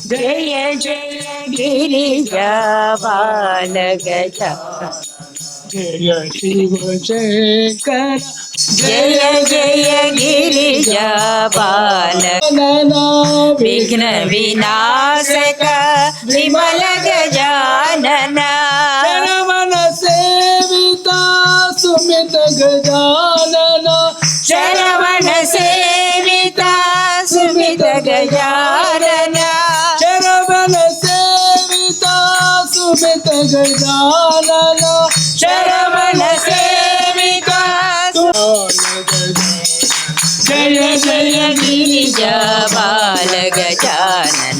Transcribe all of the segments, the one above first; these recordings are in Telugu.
जय जय गिरिजा बालगजा जय शिव शंकर जय जय गिरिजा बाल विघ्न विनाशक विमल गजानन शरवण सेविता सुमित गजानन शरवण सेविता सुमित गजानन शरवण सेविता सुमित गजानन शरवण सेविता जय जय गिरिजा बाल गजानन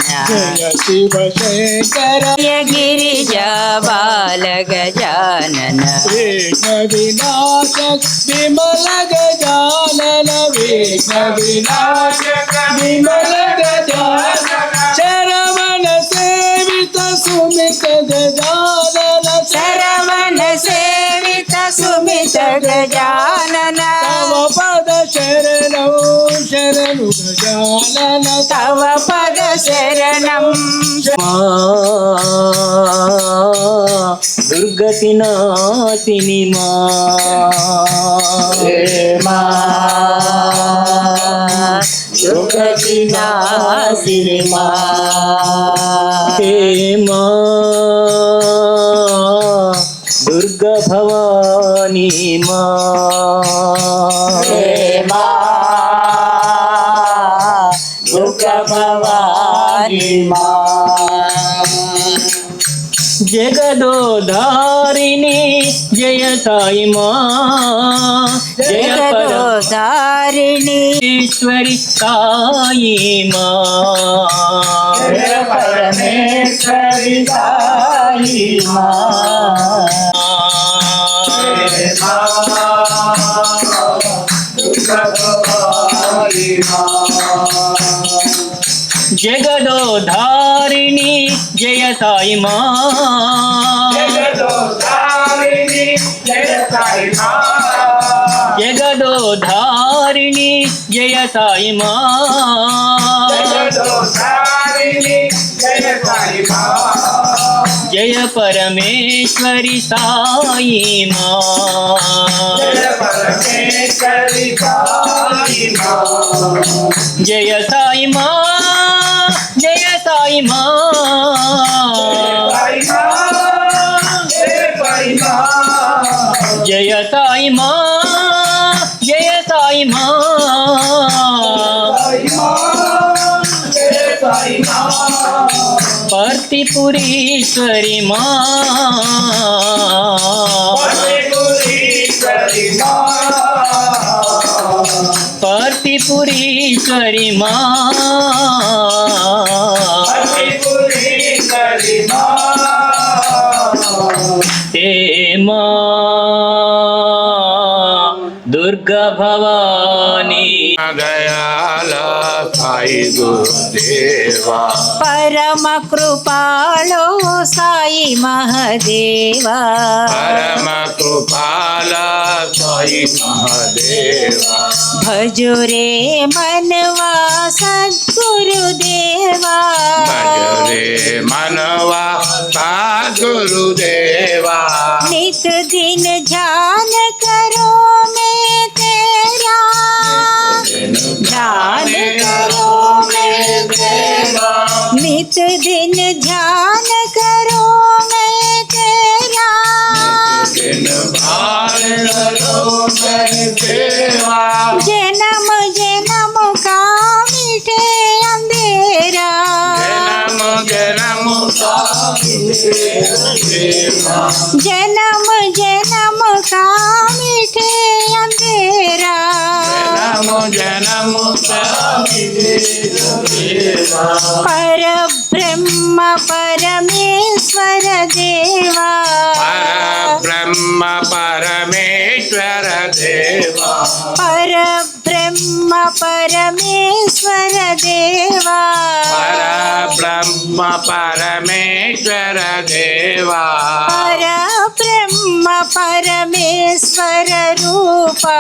जय शिव शंकर जय गिरिजा बाल गजानन विघ्न विनाशक विमल गजानन विघ्न विनाशक विमल गजानन शरवण सेवित सुमित गजानन शरवण सेवित सुमित गजानन तव पद शरणौ शरणु गजानन तव पद शरणं दुर्गति नाशिनी दुर्गति नाशिनी हे दुर्गा भवानी दुर्गा भवानी जगदोधारिणी जय साई माँ जय जगदोधारिणी परमेश्वरी साई माँ जय परमेश्वरी साई माँ जगदोधारिणी जय साई माँ जगदोधारिणी जय साई माँ जगदोधारिणी जय साई माँ जगदोधारिणी जय साई माँ जय परमेश्वरी साई माँ जय परमेश्वरी साई माँ जय साई माँ जय साई माँ जय साई माँ जय साई माँ पर्तिपुरीश्वरी माँ पर्तिपुरीश्वरी माँ हे माँ दुर्गा भवानी दयाल साई गुरुदेवा परम कृपालो साई महादेवा परम कृपाल साई महादेवा भजो रे मनवा सद्गुरुदेवा भजरे मनवा गुरुदेवा नित दिन ध्यान करो मैं तेरा ध्यान करो मैं तेरा नित दिन ध्यान करो मैं तेरा जन्म जन्म का मिटे अंधेरा जन्म जन्म जन्म का मिटे अंधेरा पर ब्रह्म परमेश्वर देवा ब्रह्म परमेश्वर देवा पर ब्रह्म परमेश्वर देवा ब्रह्म परमेश्वर देवा परब्रह्म परमेश्वर रूपा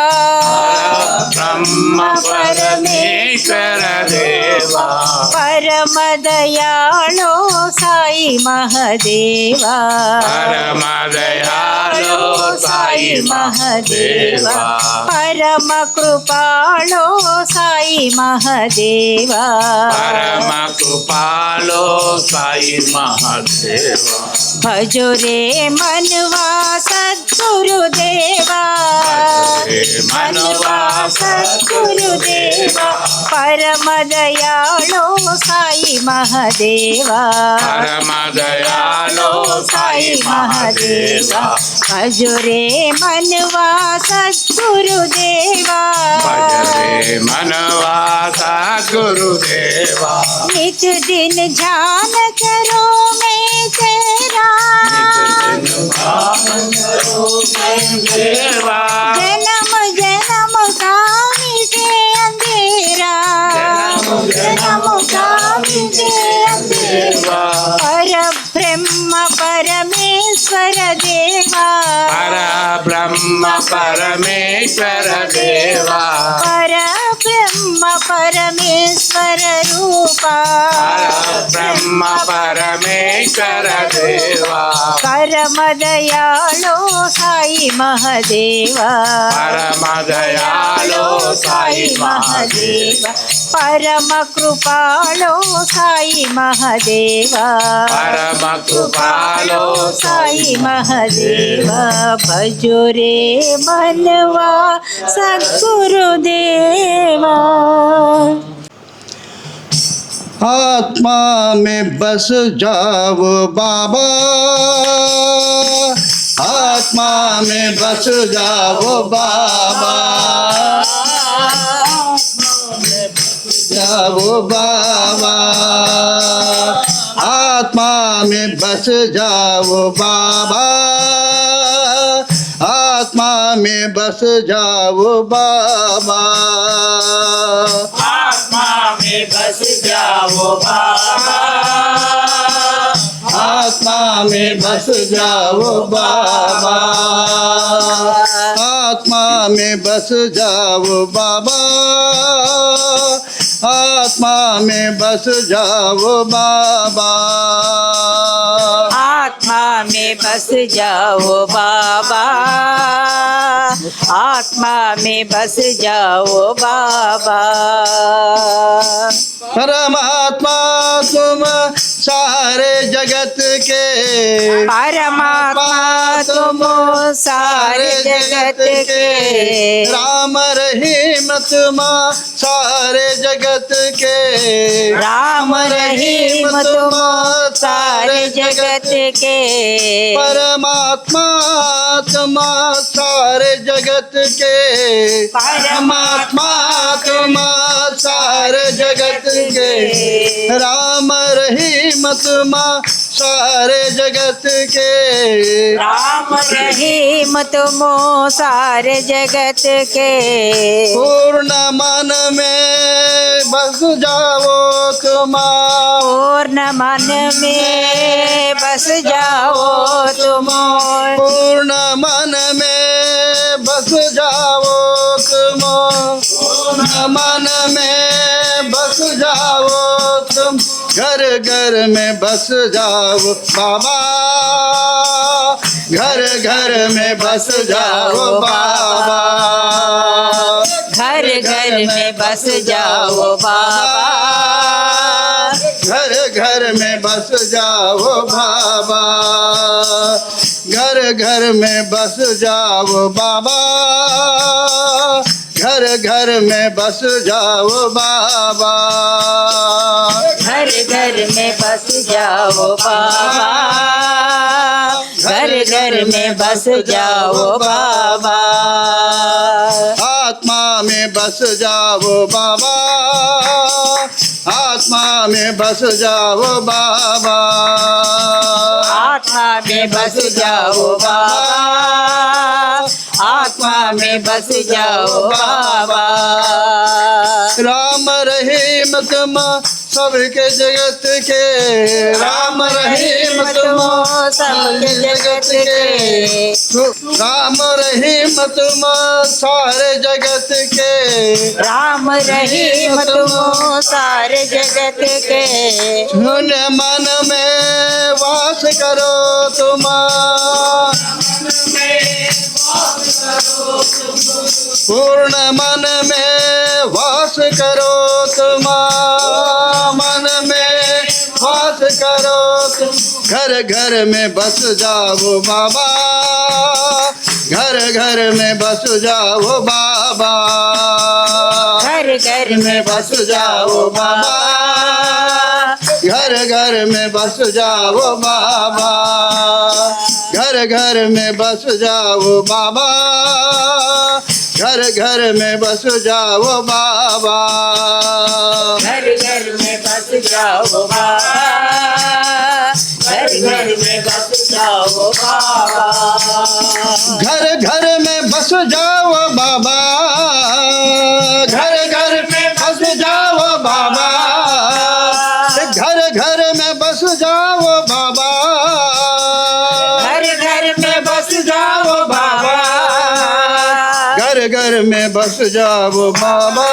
ब्रह्म परमेश्वर देवा परम दयालो साई महादेवा परम दयालो साई महादेवा परम कृपालो साई महादेवा परम कृपालो साई महादेवा भजो रे मनवा सद्गुरुदेवा मनवा सद्गुरुदेवा परम दयालो साई महादेवा परम दयालो साई महादेवा भजो रे मनवा सद्गुरुदेवा भजरे मनवा सद्गुरुदेवा नित दिन ध्यान करो मैं तेरा देवा जन्म जन्म का मिटे अंधेरा जन्म का मिटे अंधेरा पर ब्रह्म परमेश्वर देवा पर ब्रह्म परमेश्वर देवा पर ब्रह्म परमेश्वर रूपा ब्रह्म परमेश्वर देवा परम दयालो साई महादेवा परम दयालो साई महादेवा परम कृपालो साई महादेवा परम कृपालो साई महादेवा भजो रे मनवा सद्गुरुदेवा आत्मा में बस जाओ बाबा आत्मा में बस जाओ बाबा जाओ बाबा आत्मा में बस जाओ बाबा आत्मा में बस जाओ बाबा आत्मा में बस जाओ बाबा आत्मा में बस जाओ बाबा आत्मा में बस जाओ बाबा आत्मा में बस जाओ बाबा आत्मा में बस जाओ बाबा आत्मा में बस जाओ बाबा परमात्मा तुम सारे जगत के परमात्मा तुम सारे जगत के राम रहीम तुम सारे जगत के राम रहीम तुम सारे जगत के परमात्मा तुम सारे जगत के परमात्मा तुम सारे जगत के राम रहीम तुम सारे जगत के राम रहीम तुम सारे जगत के पूर्ण मन में बस जाओ तुम पूर्ण मन में बस जाओ तुम पूर्ण मन में बस जाओ तुम पूर्ण मन में बस जाओ तुम घर घर में बस जाओ बाबा घर घर में बस जाओ बाबा घर घर में बस जाओ बाबा घर घर में बस जाओ बाबा घर घर में बस जाओ बाबा घर घर में बस जाओ बाबा घर घर में बस जाओ बाबा घर घर में बस जाओ बाबा आत्मा में बस जाओ बाबा आत्मा में बस जाओ बाबा आत्मा में बस जाओ बाबा आत्मा में बस जाओ बाबा राम रहीम तुम सबके जगत के राम रहीम तुम सबके जगत के राम रहीम तुम सारे जगत के राम रहीम तुम सारे जगत के शून्य मन में वास करो तुम पूर्ण मन में वास करो तुम मन में वास करो तुम घर घर में बस जाओ बाबा घर घर में बस जाओ बाबा घर घर में बस जाओ बाबा घर घर में बस जाओ बाबा घर घर में बस जाओ बाबा घर घर में बस जाओ बाबा घर घर में बस जाओ बाबा घर घर में बस जाओ बाबा घर घर में बस जाओ बाबा घर घर में बस जाओ बाबा घर घर में बस जाओ बाबा घर घर में बस जाओ बाबा घर घर में बस जाओ बाबा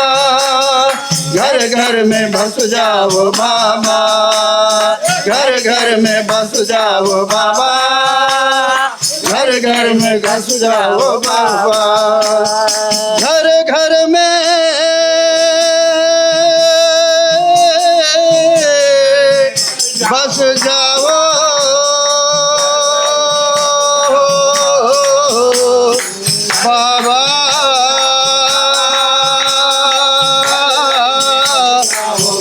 घर घर में बस जाओ बाबा घर घर में बस जाओ बाबा घर घर में बस जाओ बाबा घर घर में बस जाओ बाबा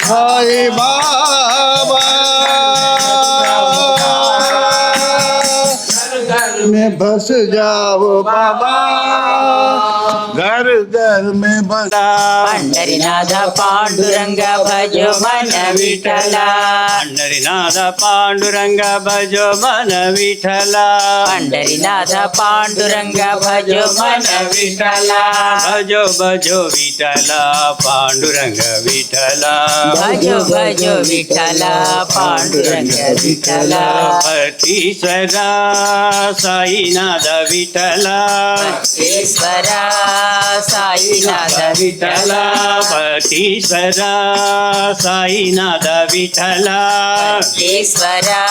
भाई बाबा में बस जाओ बाबा घर घर में बस पंढरीनाथ पांडुरंग भजो मन विठला पंढरीनाथ पांडुरंग भजो मन विठला पंढरीनाथ पांडुरंग भजो मन विठला भजो भजो विठला पांडुरंग विठला भजो भजो विठला पांडुरंग विठला पतीश्वरा साईनाथ विठला ईश्वरा साईनाथ विठला पतीश्वरा साईनाथ विठला ईश्वरा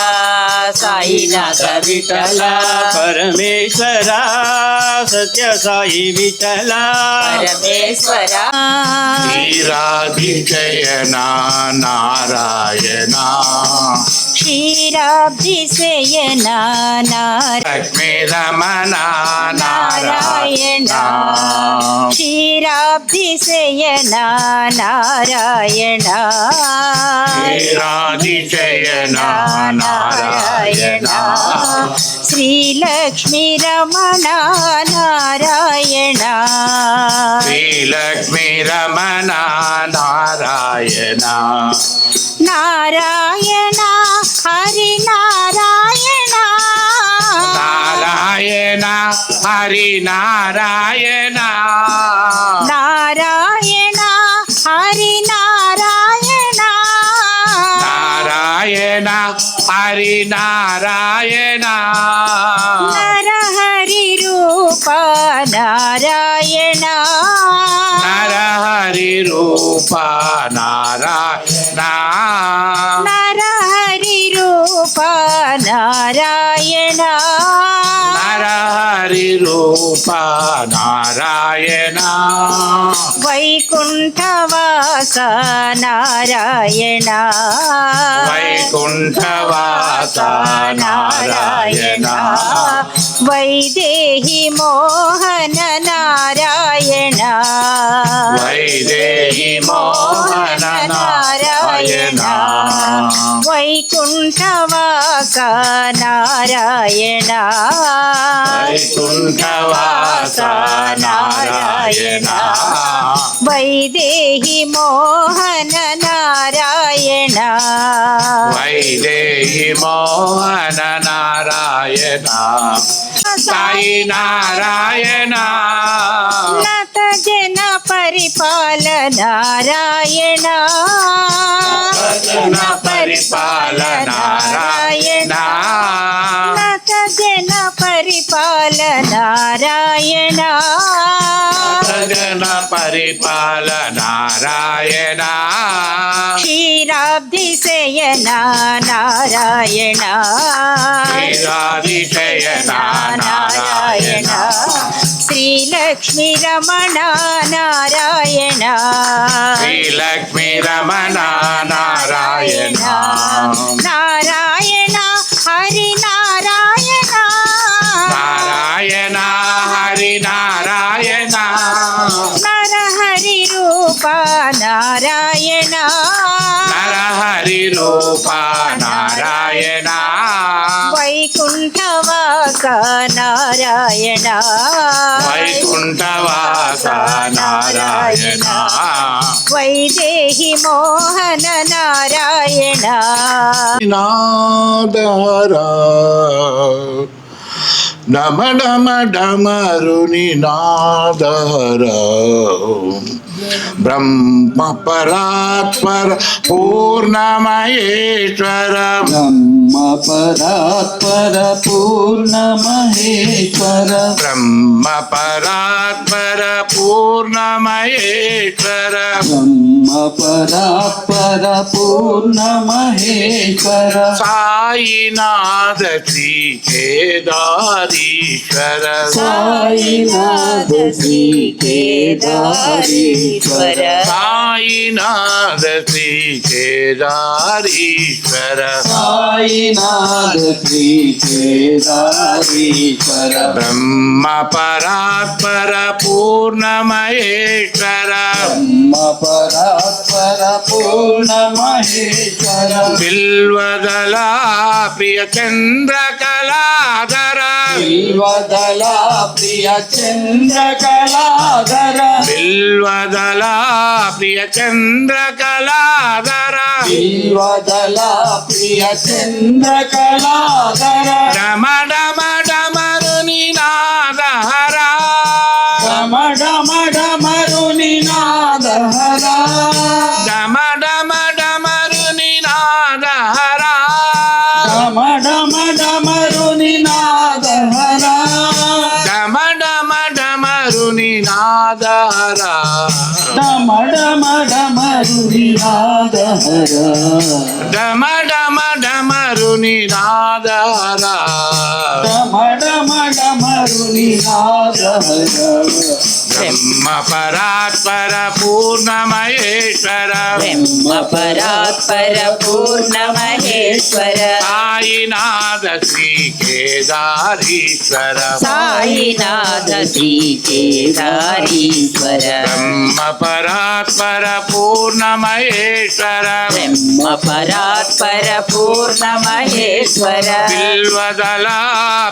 साईनाथ विठला परमेश्वरा सत्य साई विठला परमेश्वरा శ్రీరాధిశయనా నారాయణ क्षीराब्धिशयना లక్ష్మీ రమణ नारायण क्षीराब्धिशयना नारायण శ్రీరాధిశయనా నారాయణ श्रीलक्ष्मी रमण नारायण శ్రీలక్ష్మీ రమణ నారాయణ नारायण हरि नारायण నారాయణ హరి నారాయణ नारायण हरि नारायण నారాయణ హరి నారాయణ नरहरि रूप नारायण నరహరి రూప నారాయణ नरहरि रूप नारायణ నరహరి రూప నారాయణ వైకుంఠవాస నారాయణ వైకుంఠవాస నారాయణ వైదేహి మోహన నారాయణ వైదేహి మోహన నారాయణ వైకుంఠవాస నారాయణ వైకుంఠవాస నారాయణ వైదేహి మోహన నారాయణ వైదేహి మోహన నారాయణ సాయి నారాయణ నత జన పరిపాల నారాయణ జన పరిపాల నారాయణ నాథ జన పరిపాల నారాయణ జన పరిపాల నారాయణ క్షీరాబ్ది శయన నారాయణ శ్రీరాధిశయన నారాయణ శ్రీలక్ష్మీ రమణ నారాయణ శ్రీలక్ష్మీ రమణ నారాయణ నారాయణ హరి నారాయణ నారాయణ హరి నారాయణ నరహరి రూప నారాయణ నరహరి రూప నారాయణ వైకుంఠవాస నారాయణ వైకుంఠవాస నారాయణ వైదేహి మోహన నారాయణ నాదహరా డమ డమ డమరుని నాదహరా బ్రహ్మ పరాత్పర పూర్ణమహేశ్వర బ్రహ్మ పరాత్పర పూర్ణ మహేశ్వర బ్రహ్మ పరాత్పర పూర్ణమహేశ్వర బ్రహ్మ పరాత్పర పూర్ణ మహేశ్వర సాయినాథ శ్రీ కేదారీశ్వర సాయినాథ శ్రీ కేదారీశ్వర సాయినాథ శ్రీ కేదారీశ్వర సాయినాథ శ్రీ కేదారీశ్వర బ్రహ్మ పరాత్పర పూర్ణమహేశ్వర బ్రహ్మ పరాత్పర పూర్ణ మహేశ్వర బిల్వదల ప్రియ చంద్రకళాధర బిల్వదళ ప్రియ చంద్రకళాధర బిల్వదల ప్రియ చంద్రకళాధర బిల్వదళ ప్రియ చంద్రకళాధర డమ డమ డమరుని నాదహర డమ డమ డమరుని నాదహర డమ డమ డమరుని నాదహర డమ డమ డమరుని నాదహర డమ డమ డమరుని నాదహర డమ డమ డమరుని నాదహర డమ డమ డమరుని నాదహర డమ డమ డమరుని నాదహర బ్రహ్మ పరాత్పర పూర్ణమహేశ్వర బ్రహ్మ పరాత్పర పూర్ణ మహేశ్వర సాయినాథ శ్రీ కేదారీశ్వర సాయినాథ శ్రీ కేదారీశ్వర బ్రహ్మ పరాత్పర పూర్ణమహేశ్వర బ్రహ్మ పరాత్పర పూర్ణ మహేశ్వర బిల్వదల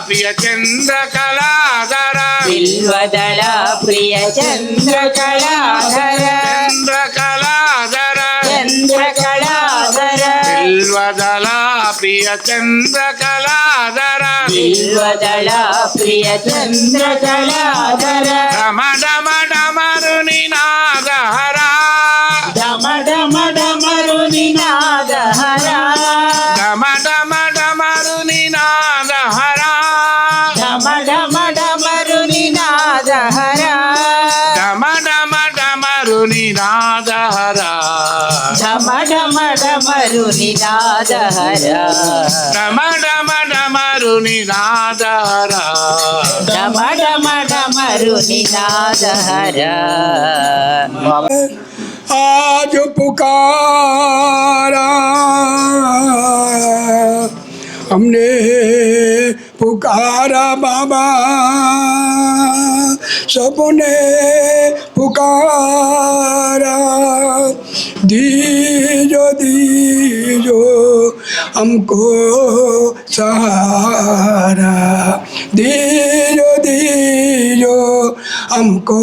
ప్రియ చంద్రకళాధర బిల్వదళ ప్రియ చంద్రకళాధర చంద్రకళాధర చంద్రకళాధర బిల్వదల ప్రియ చంద్రకళాధర బిల్వదళ ప్రియ చంద్రకళాధర డమ డమ డమరుని నాదహర డమ డమ డమరుని నాదహర డమ డమ డమరుని నాదహర డమ డమ డమరుని నాదహర డమ డమ డమరుని నాదహర డమ డమ డమరుని నాదహర డమ డమ డమరుని నాదహర డమ డమ డమరుని నాదహర आज पुकारा हमने पुकारा बाबा सबने पुकारा दीजो हमको सहारा दीजो हमको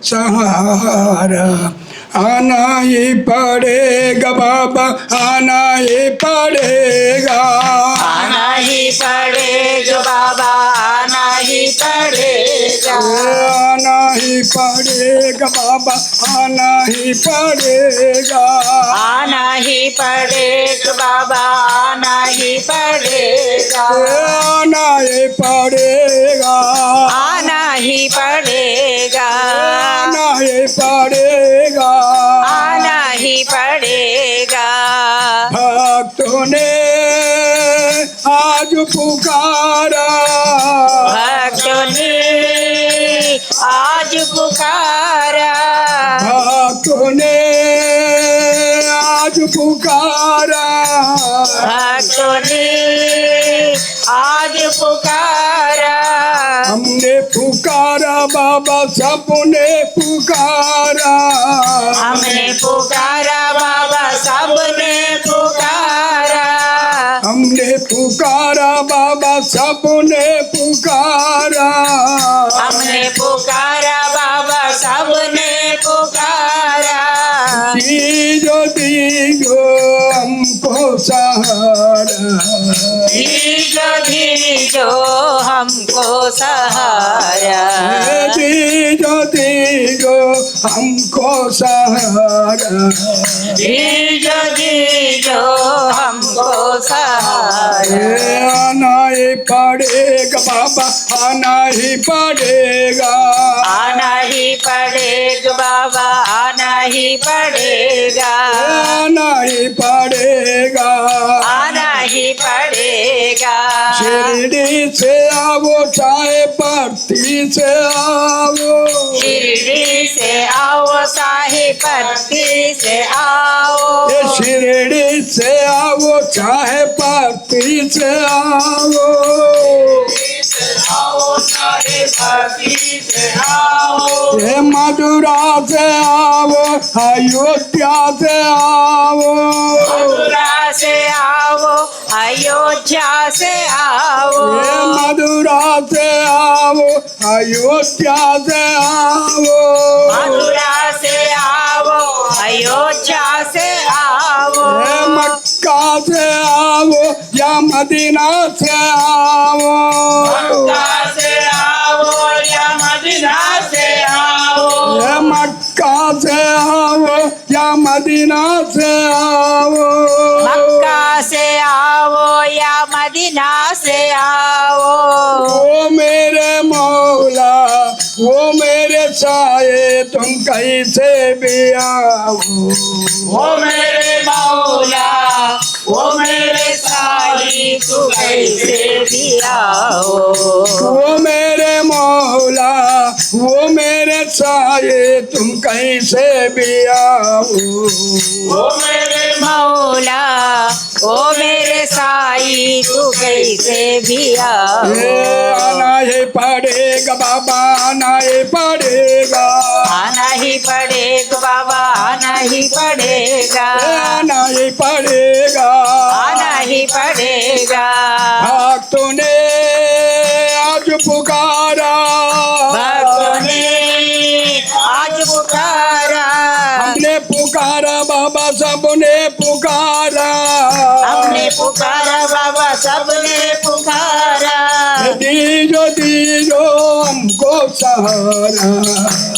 सहारा आना ही पड़ेगा बाबा आना ही पड़ेगा आना ही पड़ेगा बाबा आना ही पड़ेगा आना ही पड़ेगा बाबा आना ही पड़ेगा आना ही पड़ेगा बाबा आना ही पड़ेगा आना ही पड़ेगा आना ही पड़ेगा आना ही पड़ेगा आना ही पड़ेगा भक्तों ने आज पुकारा भक्तों ने आज पुकारा भक्तों ने आज पुकारा भक्तों ने आज पुकारा हमने पुकारा बाबा सबने पुकारा हमने पुकारा बाबा सबने पुकारा हमने पुकारा बाबा सबने पुकारा हमने पुकारा बाबा सबने पुकारा दीजो हमको सहारा दीजो हमको सहारा दीजो हमको सहारा दीजो हमको सहारा आना ही पड़ेगा बाबा आना ही पड़ेगा आना ही पड़ेगा बाबा आना ही पड़ेगा आना ही पड़ेगा आना ही पड़ेगा शिरडी से आओ चाहे पत्ती से आओ शिरडी से आओ साहिब पत्ती से आओ ये शिरडी से आओ चाहे पत्ती से आओ ये मथुरा से आओ अयोध्या से आओ मथुरा से आओ अयोध्या से आओ ये मथुरा से आओ अयोध्या से आओ मथुरा से आओ अयोध्या से आओ ये मक्का से आओ या मदीना से आओ मक्का से आओ या मदीना से आओ ये मक्का से आओ या मदीना से आओ मक्का से आओ या मदीना से आओ वो मेरे मौला वो मेरे साये तुम कैसे भी आओ वो मेरे मौला वो मेरे साई तू कैसे भी आओ वो मेरे मौला वो मेरे साये तुम कैसे भी आओ वो मेरे मौला वो मेरे साई तू कैसे भी आओ ये आना ही पड़ेगा बाबा आना ही पड़ेगा आना ही पड़ेगा बाबा आना ही पड़ेगा आना ही पड़ेगा आना ही पड़ेगा भक्तों ने आज पुकारा भक्तों ने आज पुकारा हमने पुकारा बाबा सबने पुकारा हमने पुकारा बाबा सबने पुकारा दीजो हमको सहारा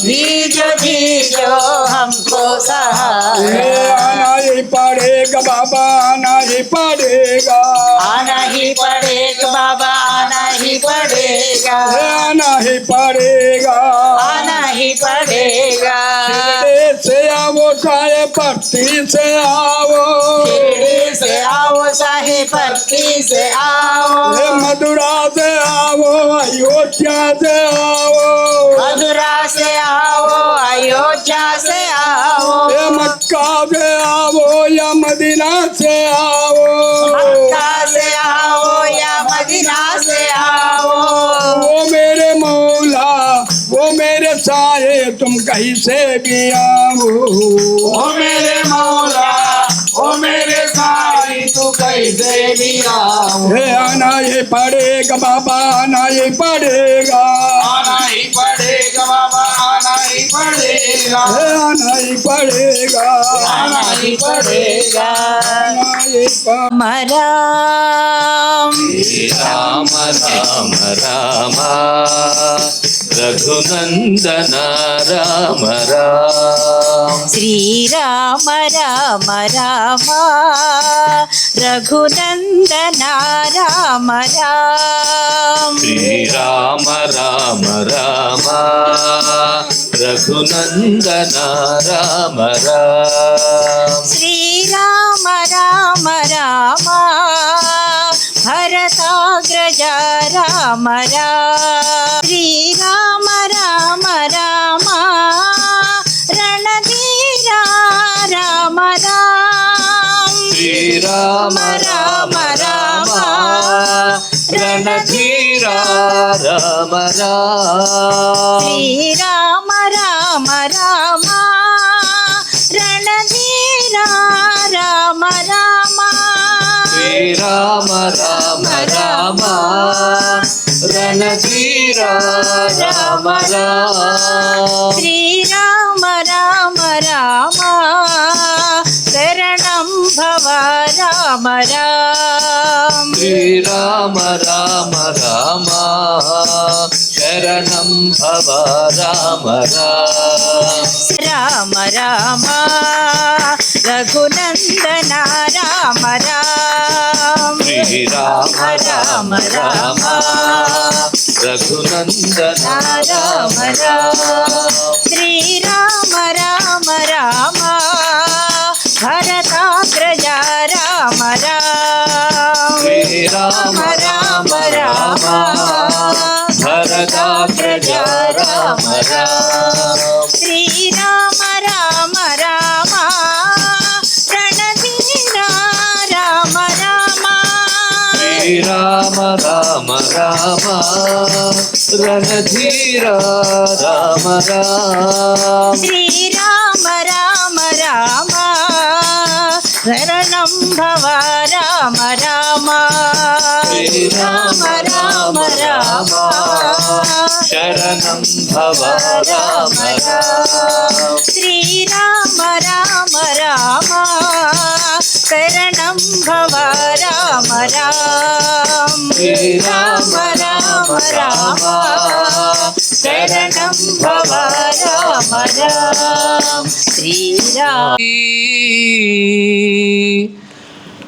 दीजो हमको ये सहारा आना ही पड़ेगा बाबा आना ही पड़ेगा आना ही पड़ेगा बाबा आना ही पड़ेगा ये आना ही पड़ेगा आना ही पड़ेगा शिरडी से आओ चाहे पत्ती से आओ शिरडी से आओ साहिब पत्ती से आओ ये मथुरा से आओ अयोध्या से आओ मथुरा से आओ अयोध्या से आओ ये मक्का से आओ या मदीना से आओ मक्का से आओ या मदीना से आओ वो मेरे मौला वो मेरे साये तुम कैसे भी आओ ओ मेरे मौला ओ मेरे साई तू कैसे भी आओ ये आना ही पड़ेगा बाबा आना ही पड़ेगा आना ही पड़ेगा बाबा आना ही पड़ेगा, आना ही पड़ेगा, आना ही पड़ेगा। आना ही पड़ेगा। राम राम राम रघुनंदन राम राम। श्रीराम राम राम रघुनंदन राम राम। श्रीराम राम राम रघुनंदन राम राम। श्रीराम राम राम भरताग्रज राम राम। श्रीराम राम राम रणधीरा राम राम। श्रीराम राम राम रणधीरा राम राम। श्रीराम राम राम रणधीरा राम राम। श्रीराम राम राम रणधीरा राम राम। श्रीराम राम राम शरणं भव राम राम। श्रीराम राम राम शरणं भव राम राम। राम राम रघुनंदन राम राम। श्रीराम राम राम रघुनंदन राम राम। श्रीराम राम राम भरताग्रज राम राम। श्रीराम राम राम भरताग्रज राम राम। श्रीराम राम राम रणधीरा राम राम। श्रीराम राम राम रणधीरा राम राम। श्रीराम राम राम शरणं भव राम राम। श्रीराम राम राम शरणं भव राम राम। श्रीराम राम राम शरणं भव राम राम। श्रीराम राम राम शरणं भव राम राम। श्रीराम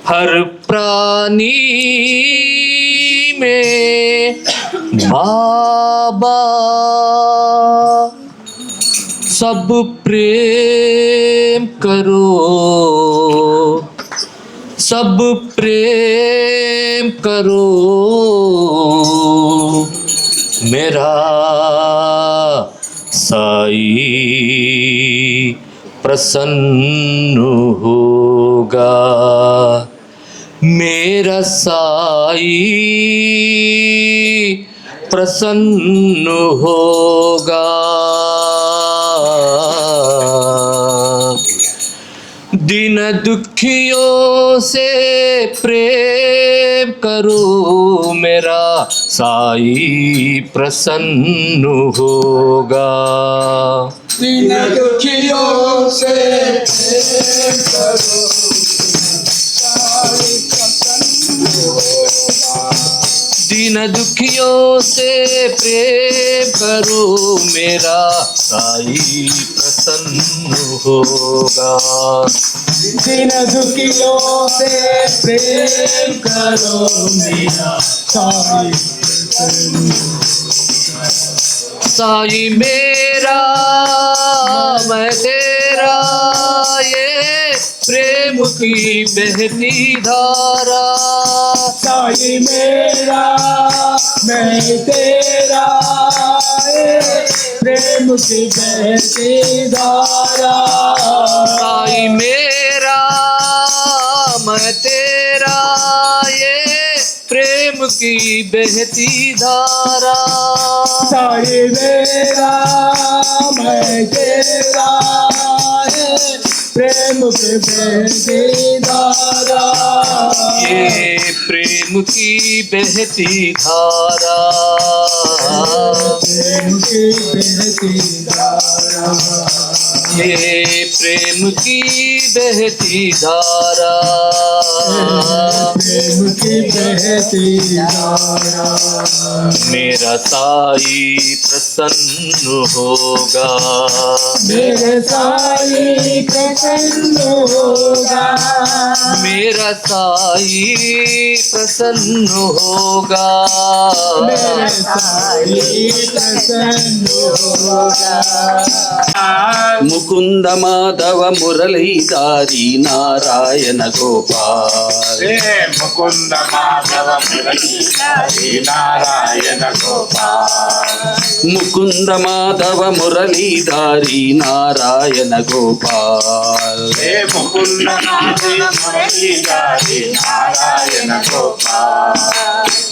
हर प्राणी में बाबा सब प्रेम करो, सब प्रेम करो। मेरा साई प्रसन्न होगा, मेरा साई प्रसन्न होगा। दीन दुखियों से प्रेम करो, मेरा साई प्रसन्न होगा। दीन दुखियों से प्रेम करो, साई प्रसन्न होगा। दीन दुखियों से प्रेम करो, मेरा साई प्रसन्न होगा। दीन दुखियों से प्रेम करो, मेरा साई साई मेरा मैं तेरा, ये प्रेम की बहती धारा। साई मेरा मैं तेरा, प्रेम की बहती धारा। साई मेरा मैं तेरा, ये प्रेम की बहती धारा। साई मेरा मैं तेरा, प्रेम की बहती धारा, ये प्रेम की बहती धारा, प्रेम की बहती धारा, ये प्रेम की बहती धारा, प्रेम की बहती धारा। मेरा साई प्रसन्न होगा, मेरे साई प्रसन्न होगा, मेरा साई प्रसन्न होगा, मेरे साई प्रसन्न होगा। मुकुंद माधव मुरलीधारी नारायण गोपाल, मुकुंद माधव मुरलीधारी नारायण गोपाल, मुकुंद माधव मुरलीधारी नारायण गोपाल, मुकुंद माधव मुरलीधारी नारायण गोपाल,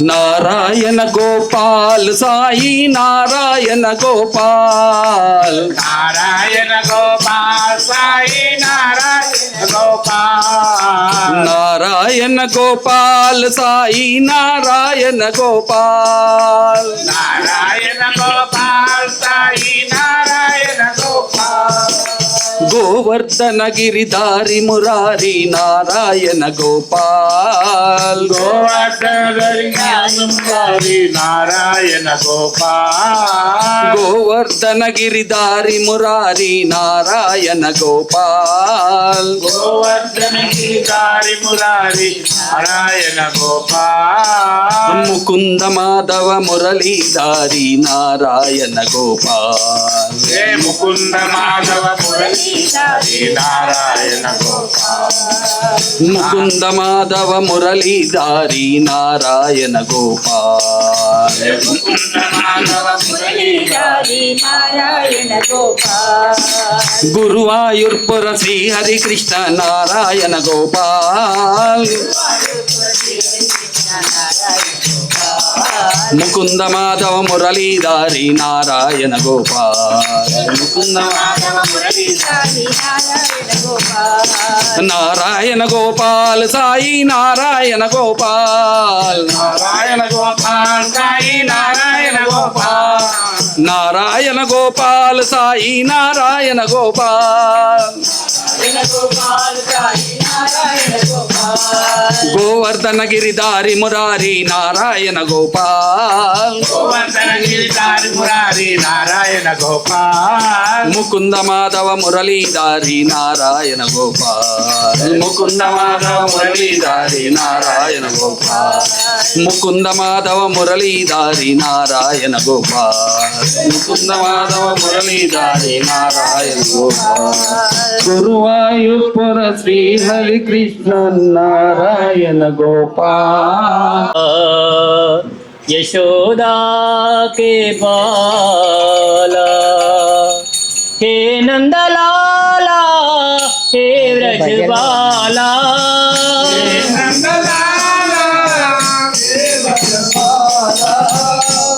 नारायण गोपाल साई नारायण गोपाल, नारायण गोपाल साई नारायण गोपाल, नारायण गोपाल साई नारायण गोपाल, नारायण गोपाल साई नारायण गोपाल, गोवर्धन गिरिधारी मुरारी नारायण गोपाल, गोवर्धन मुरारी नारायण गोपाल, गोवर्धन गिरिधारी मुरारी नारायण गोपाल, गोवर्धन गिरिधारी मुरारी नारायण गोपाल, मुकुंद माधव मुरलीधारी नारायण गोपाल, हे मुकुंद माधव मुरलीधारी नारायण गोपाल, मुकुंद माधव मुरलीधारी नारायण गोपाल, हे मुकुंद माधव मुरलीधारी नारायण गोपाल, गुरुवायूरपुर श्री हरि कृष्ण नारायण गोपाल, मुकुंद माधव मुरलीधारी नारायण गोपाल, मुकुंद माधव मुरलीधारी नारायण गोपाल, नारायण गोपाल साई नारायण गोपाल, नारायण गोपाल साई नारायण गोपाल, नारायण गोपाल साई नारायण गोपाल, गोपाल साई नारायण गोपाल, गोवर्धन गिरिधारी मुरारी नारायण गोपाल, गोवर्धन गिरिधारी मुरारी नारायण गोपाल, मुकुंद माधव मुरलीधारी नारायण गोपाल, मुकुंद माधव मुरलीधारी नारायण गोपाल, मुकुंद माधव मुरलीधारी नारायण गोपाल, मुकुंद माधव मुरलीधारी नारायण गोपाल, गुरुवायूरपुर श्री हरि कृष्ण नारायण गोपाल, यशोदा के बाला, हे नंदलाला, हे व्रजबाला,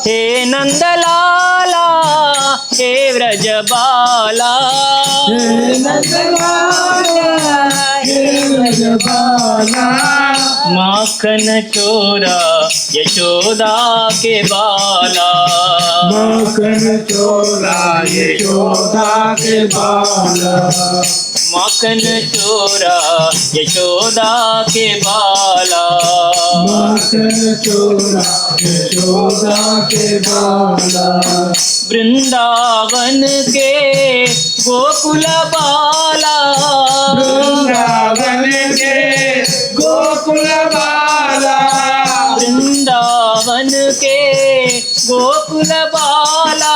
हे नंदलाला, हे व्रजबाला, माखन चोरा यशोदा के बाला, माखन चोरा यशोदा के बाला, माखन चोरा यशोदा के बाला, माखन चोरा यशोदा के बाला, वृंदावन के गोकुल बाला, वृंदावन के गोकुल बाला, वृंदावन के गोकुल बाला,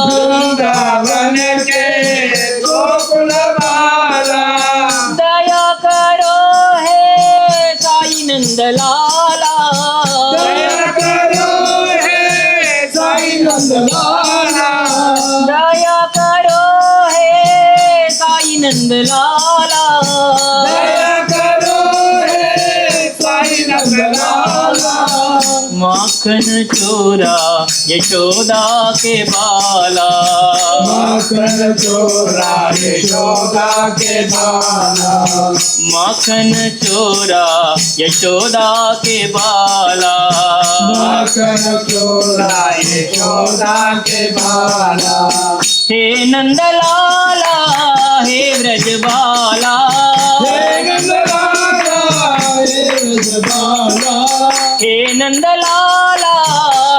वृंदावन के गोकुल बाला, दया करो है साई नंदलाला, दया करो हे साई नंदलाला, दया करो है साई नंदलाला, दया करो हे साई नंदलाला, माखन चोरा यशोदा के बाला, माखन चोरा यशोदा के बाला, माखन चोरा यशोदा के बाला, माखन चोरा यशोदा के बाला। हे नंदलाला हे ब्रजबाला, हे नंदलाला हे ब्रजबाला, हे नंदलाला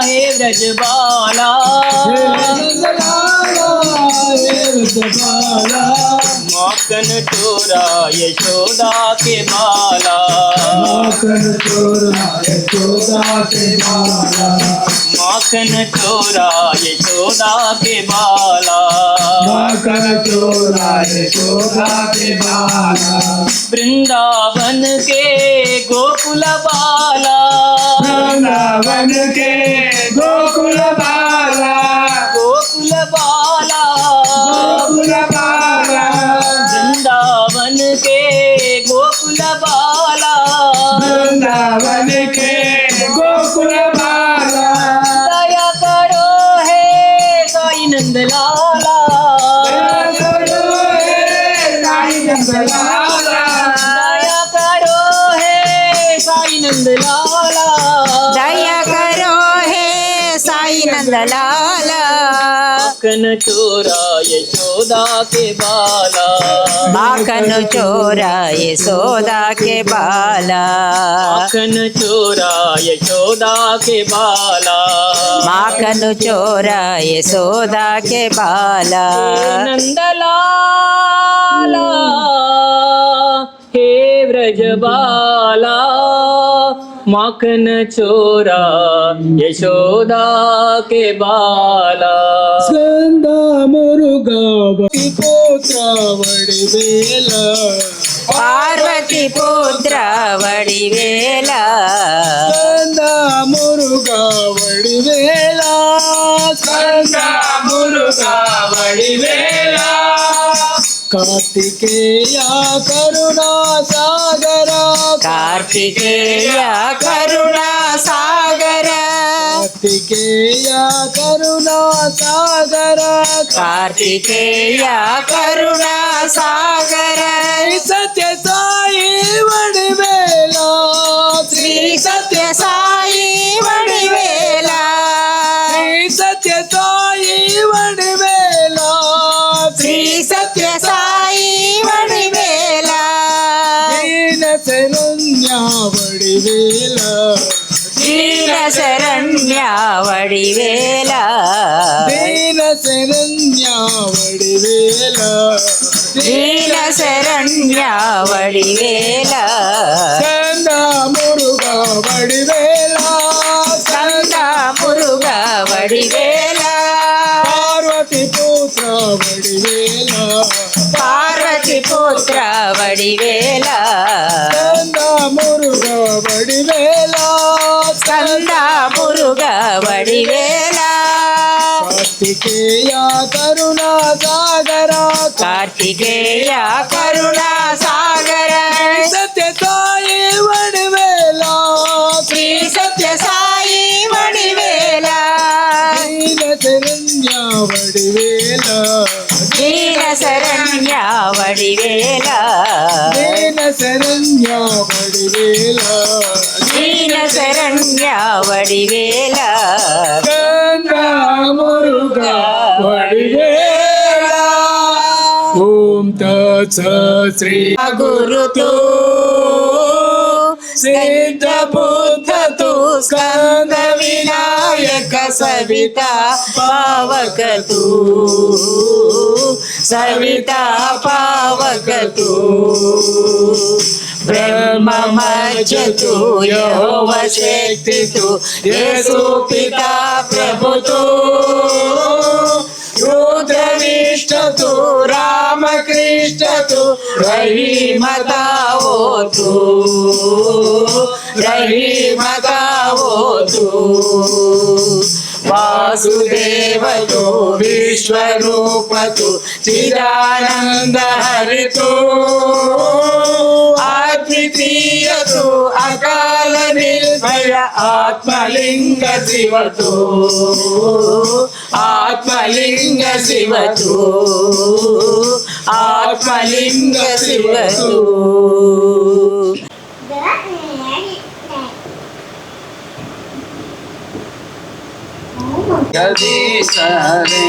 हे ब्रजबाला, हे नंदलाला हे ब्रजबाला। माखन चोरा यशोदा के बाला, माखन चोरा यशोदा के बाला, माखन चोरा यशोदा के बाला, माखन चोरा यशोदा के बाला। वृंदावन के गोकुल बाला, वृंदावन के गोकुल बाला, गोकुल बाला, गोकुल बाला, वृंदावन के गोकुल बाला, वृंदावन के गोकुल बाला। दया करो हे साई नंदलाला, साई नंदलाला, दया करो हे साई नंदलाला, दया करो हे साई नंदलाला। माखन चोरा यशोदा के बाला, माखन चोरा यशोदा के बाला, माखन चोरा यशोदा के बाला, माखन चोरा यशोदा के बाला। नंदलाला हे ब्रजबाला, माखन चोरा यशोदा के बाला। స్కంద మురుగా పుత్ర వడివేల, పార్వతి పుత్ర వడివేల, స్కంద మురుగా వడివేల, స్కంద మురుగా వడివేల, కార్తికేయ కరుణా సాగర, కార్తికేయ కరుణా సాగర, కార్తికేయ కరుణా సాగర, కార్తికేయ కరుణా సాగర, సత్య సాయి వడివేల, శ్రీ సత్య సాయి వడివేల, శ్రీ సత్య సాయి వడివేల, శ్రీ సత్య సాయి వడివేల, దీన శరణ్య వడివేల, దీన శరణ్య వడివేల, దీన శరణ్య వడివేల, దీన శరణ్య వడివేల, స్కంద మురుగా వడివేల, స్కంద మురుగా వడివేల, పార్వతి పుత్ర వడివేల, పార్వతి పుత్ర వడివేల, స్కంద మురుగా వడివేల, స్కంద మురుగా వడివేల, కార్తికేయ కరుణా సాగర, కార్తికేయ కరుణా సాగర, సత్య సాయి వడివేల, శ్రీ సత్య సాయి వడివేల, దీన శరణ్య వడివేల, దీన శరణ్య వడివేల, దీన శరణ్య వడివేల, దీన శరణ్య వడివేల, స్కంద మురుగా వడివేల. ఓం తత్సత్ శ్రీ గురుతు సిద్ధ బుద్ధతు స్కంద వినాయక సవితా పావకతు, సవితా పావకతు, బ్రహ్మమర్చతు యెహోవ శక్తితు, యేసు పితా ప్రభుతు, रुद्रविष्णु रामकृष्ण रहीमता होतु, रहीमता होतु, वासुदेव तु विश्वरूप तु चिदानंद हरि तु अद्वितीय तु अकाल निर्भय आत्मलिंग शिव तु आत्मलिंग शिव तु आत्मलिंग शिव तु जगदीशरे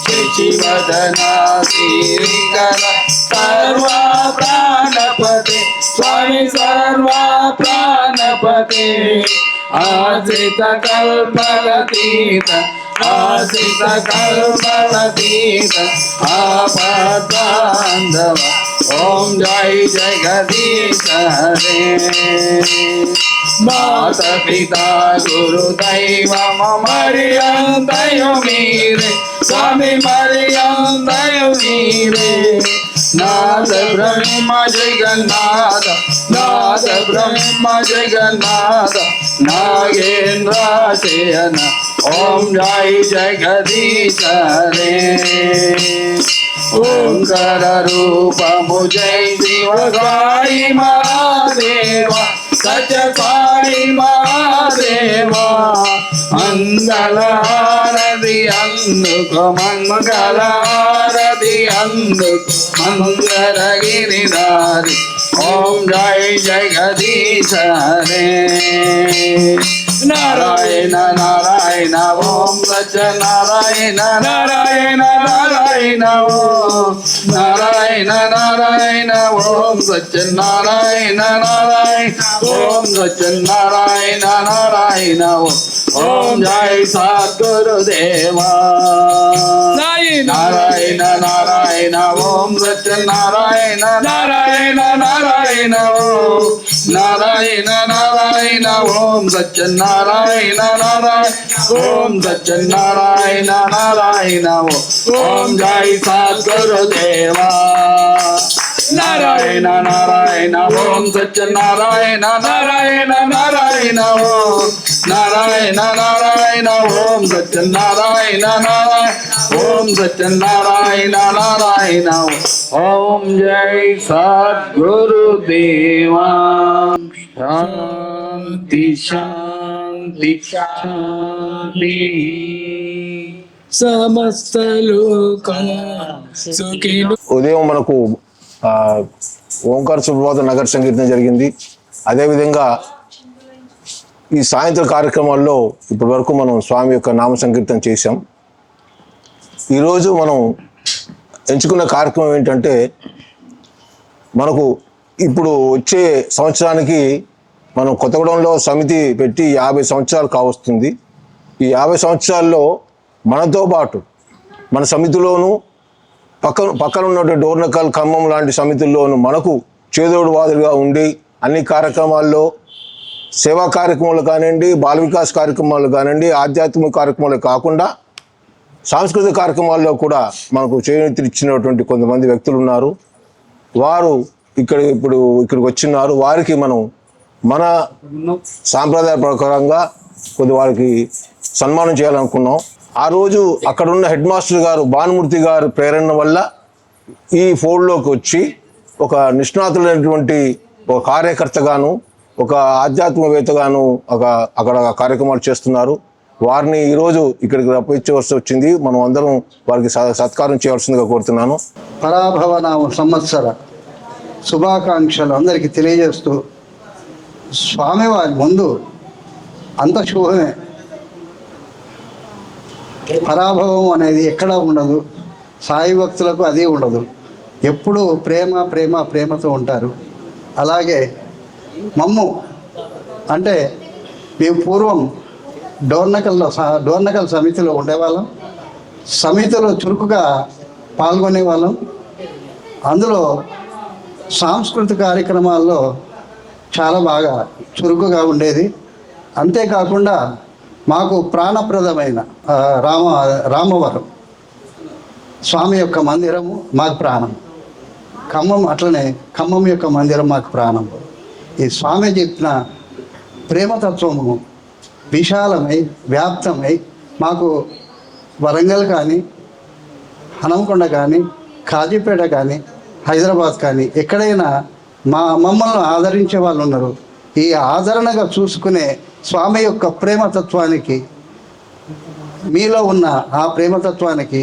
शशिवदना श्रीकर सर्वा प्राणपते स्वामी सर्वा प्राणपते आश्रित कल्पलतीत आश्रित कल्पलतीत आपद्बान्धव ओम जय जगदीश हरे माता पिता गुरुदैव मरियं मीरे स्वामी मरियं मीरे नाथ ब्रह्म जगन्नाथ नाथ ब्रह्म जगन्नाथ नागेन्द्राशयन ओम जय जगदीश हरे ओंकार रूप जय शिव साई महादेव सत्य साई महादेवा मंगलारति अंदुक मंगलारति अंदुक मंगल गिरिधारी ओम जय जगदीश हरे नारायण नारायण ओम सत्यनारायण नारायण नारायण ओम नारायण नारायण ओम सत्यनारायण नारायण ओम सत्यनारायण नारायण ओम जय सद्गुरुदेवा नारायण नारायण ओम सत्यनारायण नारायण नारायण ओम नारायण नारायण ओम सत्यनारायण नारायण ओम सत्यनारायण नारायण ओम जय सद्गुरुदेवा नारायण नारायण ओम सत्यनारायण नारायण नारायण ओम नारायण नारायण ओम सत्यनारायण नारायण ओम सत्यनारायण नारायण ओम जय सद्गुरुदेवा शांति शांति शांति సమస్త లోక సుఖినో. ఉదయం మనకు ఓంకార సుప్రభాత నగర సంకీర్తన జరిగింది. అదేవిధంగా ఈ సాయంత్రం కార్యక్రమాల్లో ఇప్పటి వరకు మనం స్వామి యొక్క నామ సంకీర్తన చేశాం. ఈరోజు మనం ఎంచుకున్న కార్యక్రమం ఏంటంటే, మనకు ఇప్పుడు వచ్చే సంవత్సరానికి మనం కొత్తగూడెంలో సమితి పెట్టి 50 సంవత్సరాలు కావస్తుంది. ఈ 50 సంవత్సరాల్లో మనతో పాటు మన సమితిలోనూ పక్కన ఉన్నటువంటి డోర్నకల్, ఖమ్మం లాంటి సమితుల్లోనూ మనకు చేదోడు వాదులుగా ఉండి అన్ని కార్యక్రమాల్లో సేవా కార్యక్రమాలు కానివ్వండి, బాల వికాస్ కార్యక్రమాలు కానివ్వండి, ఆధ్యాత్మిక కార్యక్రమాలు కాకుండా సాంస్కృతిక కార్యక్రమాల్లో కూడా మనకు చేయూతనిచ్చినటువంటి కొంతమంది వ్యక్తులు ఉన్నారు. వారు ఇక్కడికి వచ్చినారు. వారికి మనం మన సాంప్రదాయ ప్రకారంగా కొద్ది వారికి సన్మానం చేయాలనుకున్నాం. ఆ రోజు అక్కడున్న హెడ్ మాస్టర్ గారు భానుమూర్తి గారు ప్రేరణ వల్ల ఈ ఫోల్డ్లోకి వచ్చి ఒక నిష్ణాతులైనటువంటి ఒక కార్యకర్తగాను, ఒక ఆధ్యాత్మికవేత్తగాను అక్కడ కార్యక్రమాలు చేస్తున్నారు. వారిని ఈరోజు ఇక్కడికి రప్పించవలసి వచ్చింది. మనం అందరం వారికి సత్కారం చేయవలసిందిగా కోరుతున్నాను. పరాభవనామ సంవత్సర శుభాకాంక్షలు అందరికీ తెలియజేస్తూ, స్వామివారి ముందు అంత శుభమే. పరాభవం అనేది ఎక్కడా ఉండదు. సాయి భక్తులకు అది ఉండదు. ఎప్పుడూ ప్రేమ ప్రేమ ప్రేమతో ఉంటారు. అలాగే మమ్ము అంటే మేము పూర్వం డోర్నకల్ సమితిలో ఉండేవాళ్ళం. సమితిలో చురుకుగా పాల్గొనేవాళ్ళం. అందులో సాంస్కృతిక కార్యక్రమాల్లో చాలా బాగా చురుకుగా ఉండేది. అంతేకాకుండా మాకు ప్రాణప్రదమైన రామవరం స్వామి యొక్క మందిరము మాకు ప్రాణం. ఖమ్మం అట్లనే ఖమ్మం యొక్క మందిరం మాకు ప్రాణం. ఈ స్వామి చెప్పిన ప్రేమతత్వము విశాలమై వ్యాప్తమై మాకు వరంగల్ కానీ, హనంకొండ కానీ, కాజీపేట కానీ, హైదరాబాద్ కానీ ఎక్కడైనా మమ్మల్ని ఆదరించే వాళ్ళు ఉన్నారు. ఈ ఆదరణగా చూసుకునే స్వామి యొక్క ప్రేమతత్వానికి, మీలో ఉన్న ఆ ప్రేమతత్వానికి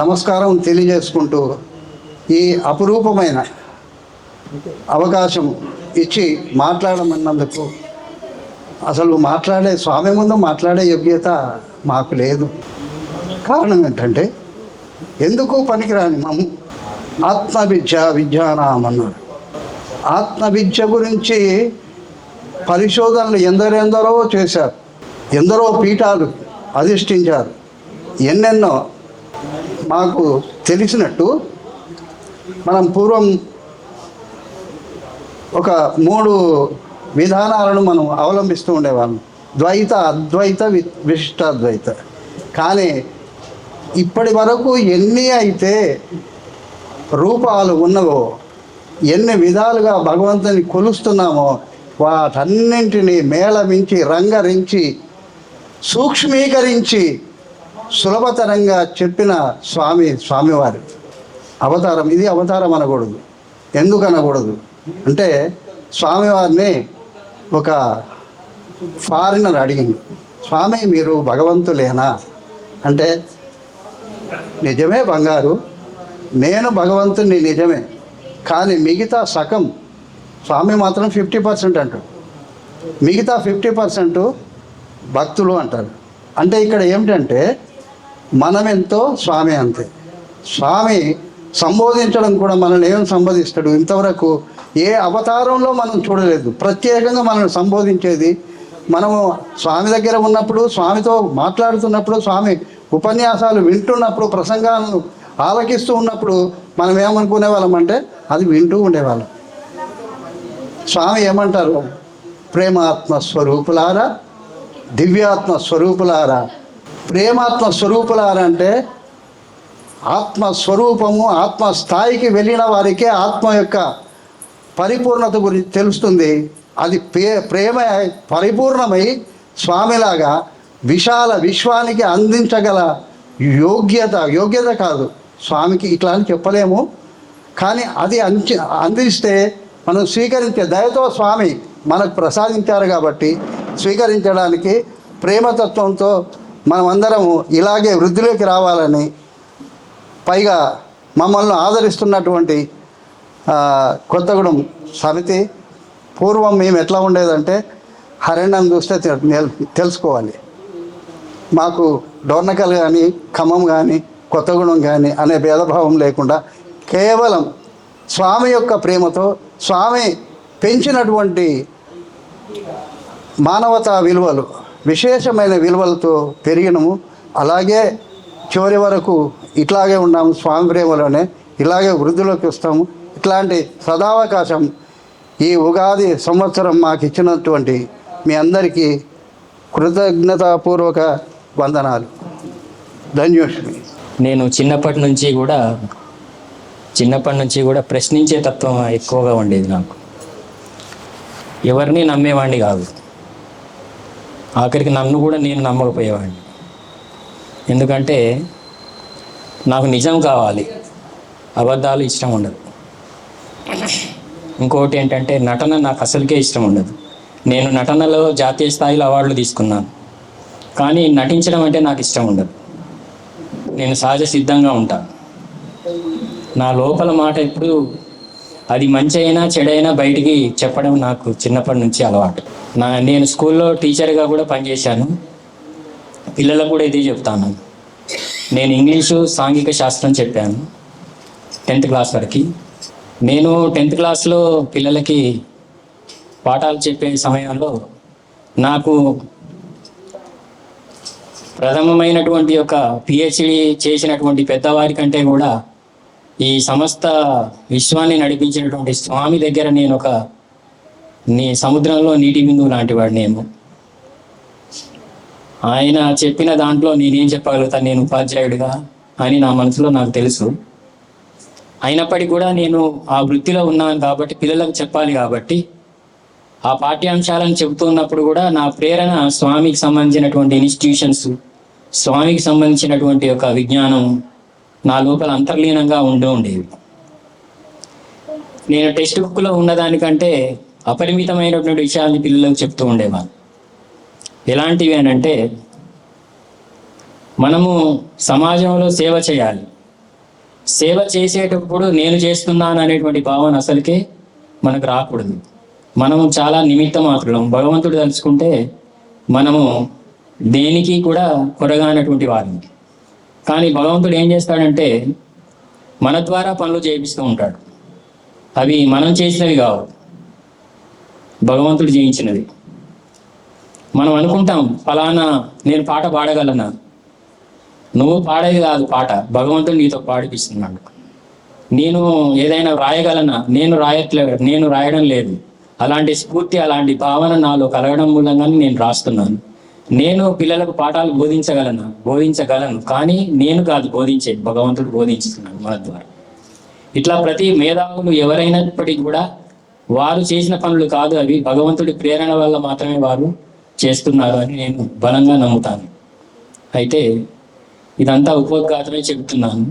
నమస్కారం తెలియజేసుకుంటూ ఈ అపురూపమైన అవకాశం ఇచ్చి మాట్లాడమన్నందుకు, అసలు స్వామి ముందు మాట్లాడే యోగ్యత మాకు లేదు. కారణం ఏంటంటే ఎందుకు పనికిరాని మమ్ము విజ్ఞానం అన్నారు. ఆత్మవిద్య గురించి పరిశోధనలు ఎందరెందరో చేశారు, ఎందరో పీఠాలు అధిష్ఠించారు. ఎన్నెన్నో మాకు తెలిసినట్టు మనం పూర్వం ఒక 3 విధానాలను మనం అవలంబిస్తూ ఉండేవాళ్ళం. ద్వైత, అద్వైత, విశిష్టాద్వైత. కానీ ఇప్పటి వరకు ఎన్ని అయితే రూపాలు ఉన్నవో, ఎన్ని విధాలుగా భగవంతుని కొలుస్తున్నామో వాటన్నింటినీ మేళమించి, రంగరించి, సూక్ష్మీకరించి సులభతరంగా చెప్పిన స్వామివారి అవతారం. ఇది అవతారం అనకూడదు. ఎందుకు అనకూడదు అంటే స్వామివారిని ఒక ఫారినర్ అడిగింది, స్వామి మీరు భగవంతులేనా అంటే, నిజమే బంగారు, నేను భగవంతుని నిజమే, కానీ మిగతా సగం స్వామి మాత్రం 50% అంటాడు, మిగతా 50% భక్తులు అంటారు. అంటే ఇక్కడ ఏమిటంటే మనమెంతో స్వామి అంతే. స్వామి సంబోధించడం కూడా మనల్ని ఏం సంబోధిస్తాడు, ఇంతవరకు ఏ అవతారంలో మనం చూడలేదు. ప్రత్యేకంగా మనల్ని సంబోధించేది మనము స్వామి దగ్గర ఉన్నప్పుడు, స్వామితో మాట్లాడుతున్నప్పుడు, స్వామి ఉపన్యాసాలు వింటున్నప్పుడు, ప్రసంగాలను ఆలకిస్తూ ఉన్నప్పుడు మనం ఏమనుకునే వాళ్ళం అంటే అది వింటూ ఉండేవాళ్ళం. స్వామి ఏమంటారు, ప్రేమాత్మ స్వరూపులారా, దివ్యాత్మ స్వరూపులారా. ప్రేమాత్మ స్వరూపులారా అంటే ఆత్మస్వరూపము, ఆత్మ స్థాయికి వెళ్ళిన వారికే ఆత్మ యొక్క పరిపూర్ణత గురించి తెలుస్తుంది. అది ప్రేమ పరిపూర్ణమై స్వామిలాగా విశాల విశ్వానికి అందించగల యోగ్యత కాదు స్వామికి, ఇట్లా అని చెప్పలేము. కానీ అది అందిస్తే మనం స్వీకరించే దయతో స్వామి మనకు ప్రసాదించారు కాబట్టి స్వీకరించడానికి ప్రేమతత్వంతో మనమందరము ఇలాగే వృద్ధిలోకి రావాలని, పైగా మమ్మల్ని ఆదరిస్తున్నటువంటి కొత్తగూడెం సమితి, పూర్వం మేము ఎట్లా ఉండేదంటే హరణ్యం చూస్తే తెలుసుకోవాలి, మాకు డోర్నకల్ కానీ, ఖమ్మం కానీ, కొత్తగూడెం కానీ అనే భేదభావం లేకుండా కేవలం స్వామి యొక్క ప్రేమతో, స్వామి పెంచినటువంటి మానవతా విలువలు, విశేషమైన విలువలతో పెరిగినము. అలాగే చివరి వరకు ఇట్లాగే ఉన్నాము, స్వామి ప్రేమలోనే ఇలాగే వృద్ధిలోకి వస్తాము. ఇట్లాంటి సదావకాశం ఈ ఉగాది సంవత్సరం మాకు ఇచ్చినటువంటి మీ అందరికీ కృతజ్ఞతాపూర్వక వందనాలు. ధన్యోష్మి. నేను చిన్నప్పటి నుంచి కూడా ప్రశ్నించే తత్వం ఎక్కువగా ఉండేది నాకు. ఎవరిని నమ్మేవాడిని కాదు, ఆఖరికి నన్ను కూడా నేను నమ్మకపోయేవాడిని. ఎందుకంటే నాకు నిజం కావాలి, అబద్ధాలు ఇష్టం ఉండదు. ఇంకొకటి ఏంటంటే నటన నాకు అసలుకే ఇష్టం ఉండదు. నేను నటనలో జాతీయ స్థాయిలో అవార్డులు తీసుకున్నాను, కానీ నటించడం అంటే నాకు ఇష్టం ఉండదు. నేను సహజ సిద్ధంగా ఉంటాను. నా లోపల మాట ఎప్పుడు అది మంచి అయినా చెడైనా బయటికి చెప్పడం నాకు చిన్నప్పటి నుంచి అలవాటు. నేను స్కూల్లో టీచర్గా కూడా పనిచేశాను. పిల్లలకు కూడా ఇదే చెప్తాను. నేను ఇంగ్లీషు, సాంఘిక శాస్త్రం చెప్పాను 10th క్లాస్ వరకు. నేను 10th క్లాస్లో పిల్లలకి పాఠాలు చెప్పే సమయంలో నాకు ప్రథమమైనటువంటి ఒక PhD చేసినటువంటి పెద్దవారి కంటే కూడా ఈ సమస్త విశ్వాన్ని నడిపించినటువంటి స్వామి దగ్గర నేను ఒక సముద్రంలో నీటి బిందువు లాంటి వాడినేమో. ఆయన చెప్పిన దాంట్లో నేనేం చెప్పగలుగుతాను, నేను ఉపాధ్యాయుడిగా అని నా మనసులో నాకు తెలుసు. అయినప్పటికీ కూడా నేను ఆ వృత్తిలో ఉన్నాను కాబట్టి, పిల్లలకు చెప్పాలి కాబట్టి ఆ పాఠ్యాంశాలను చెబుతున్నప్పుడు కూడా నా ప్రేరణ స్వామికి సంబంధించినటువంటి ఇన్స్టిట్యూషన్స్, స్వామికి సంబంధించినటువంటి ఒక విజ్ఞానం నా లోపల అంతర్లీనంగా ఉండేవి. నేను టెక్స్ట్ బుక్లో ఉన్నదానికంటే అపరిమితమైనటువంటి విషయాన్ని పిల్లలకు చెప్తూ ఉండేవాను. ఎలాంటివి అని అంటే, మనము సమాజంలో సేవ చేయాలి. సేవ చేసేటప్పుడు నేను చేస్తున్నాను అనేటువంటి భావన అసలుకే మనకు రాకూడదు. మనము చాలా నిమిత్త మాత్రం. భగవంతుడు తలుచుకుంటే మనము దేనికి కూడా కొరగానటువంటి వారిని. కానీ భగవంతుడు ఏం చేస్తాడంటే మన ద్వారా పనులు చేయిస్తూ ఉంటాడు. అవి మనం చేసినవి కావు, భగవంతుడు చేయించినది. మనం అనుకుంటాం ఫలానా నేను పాట పాడగలనా. నువ్వు పాడేది కాదు పాట, భగవంతుడు నీతో పాడిపిస్తున్నాడు. నేను ఏదైనా రాయగలనా, నేను రాయడం లేదు. అలాంటి స్ఫూర్తి, అలాంటి భావన నాలో కలగడం మూలంగానే నేను రాస్తున్నాను. నేను పిల్లలకు పాఠాలు బోధించగలను, కానీ నేను కాదు బోధించేది, భగవంతుడు బోధించుతున్నాడు మన ద్వారా. ఇట్లా ప్రతి మేధావులు ఎవరైనప్పటికీ కూడా వారు చేసిన పనులు కాదు, అవి భగవంతుడి ప్రేరణ వల్ల మాత్రమే వారు చేస్తున్నారు అని నేను బలంగా నమ్ముతాను. అయితే ఇదంతా ఉపోద్ఘాతమే చెబుతున్నాను.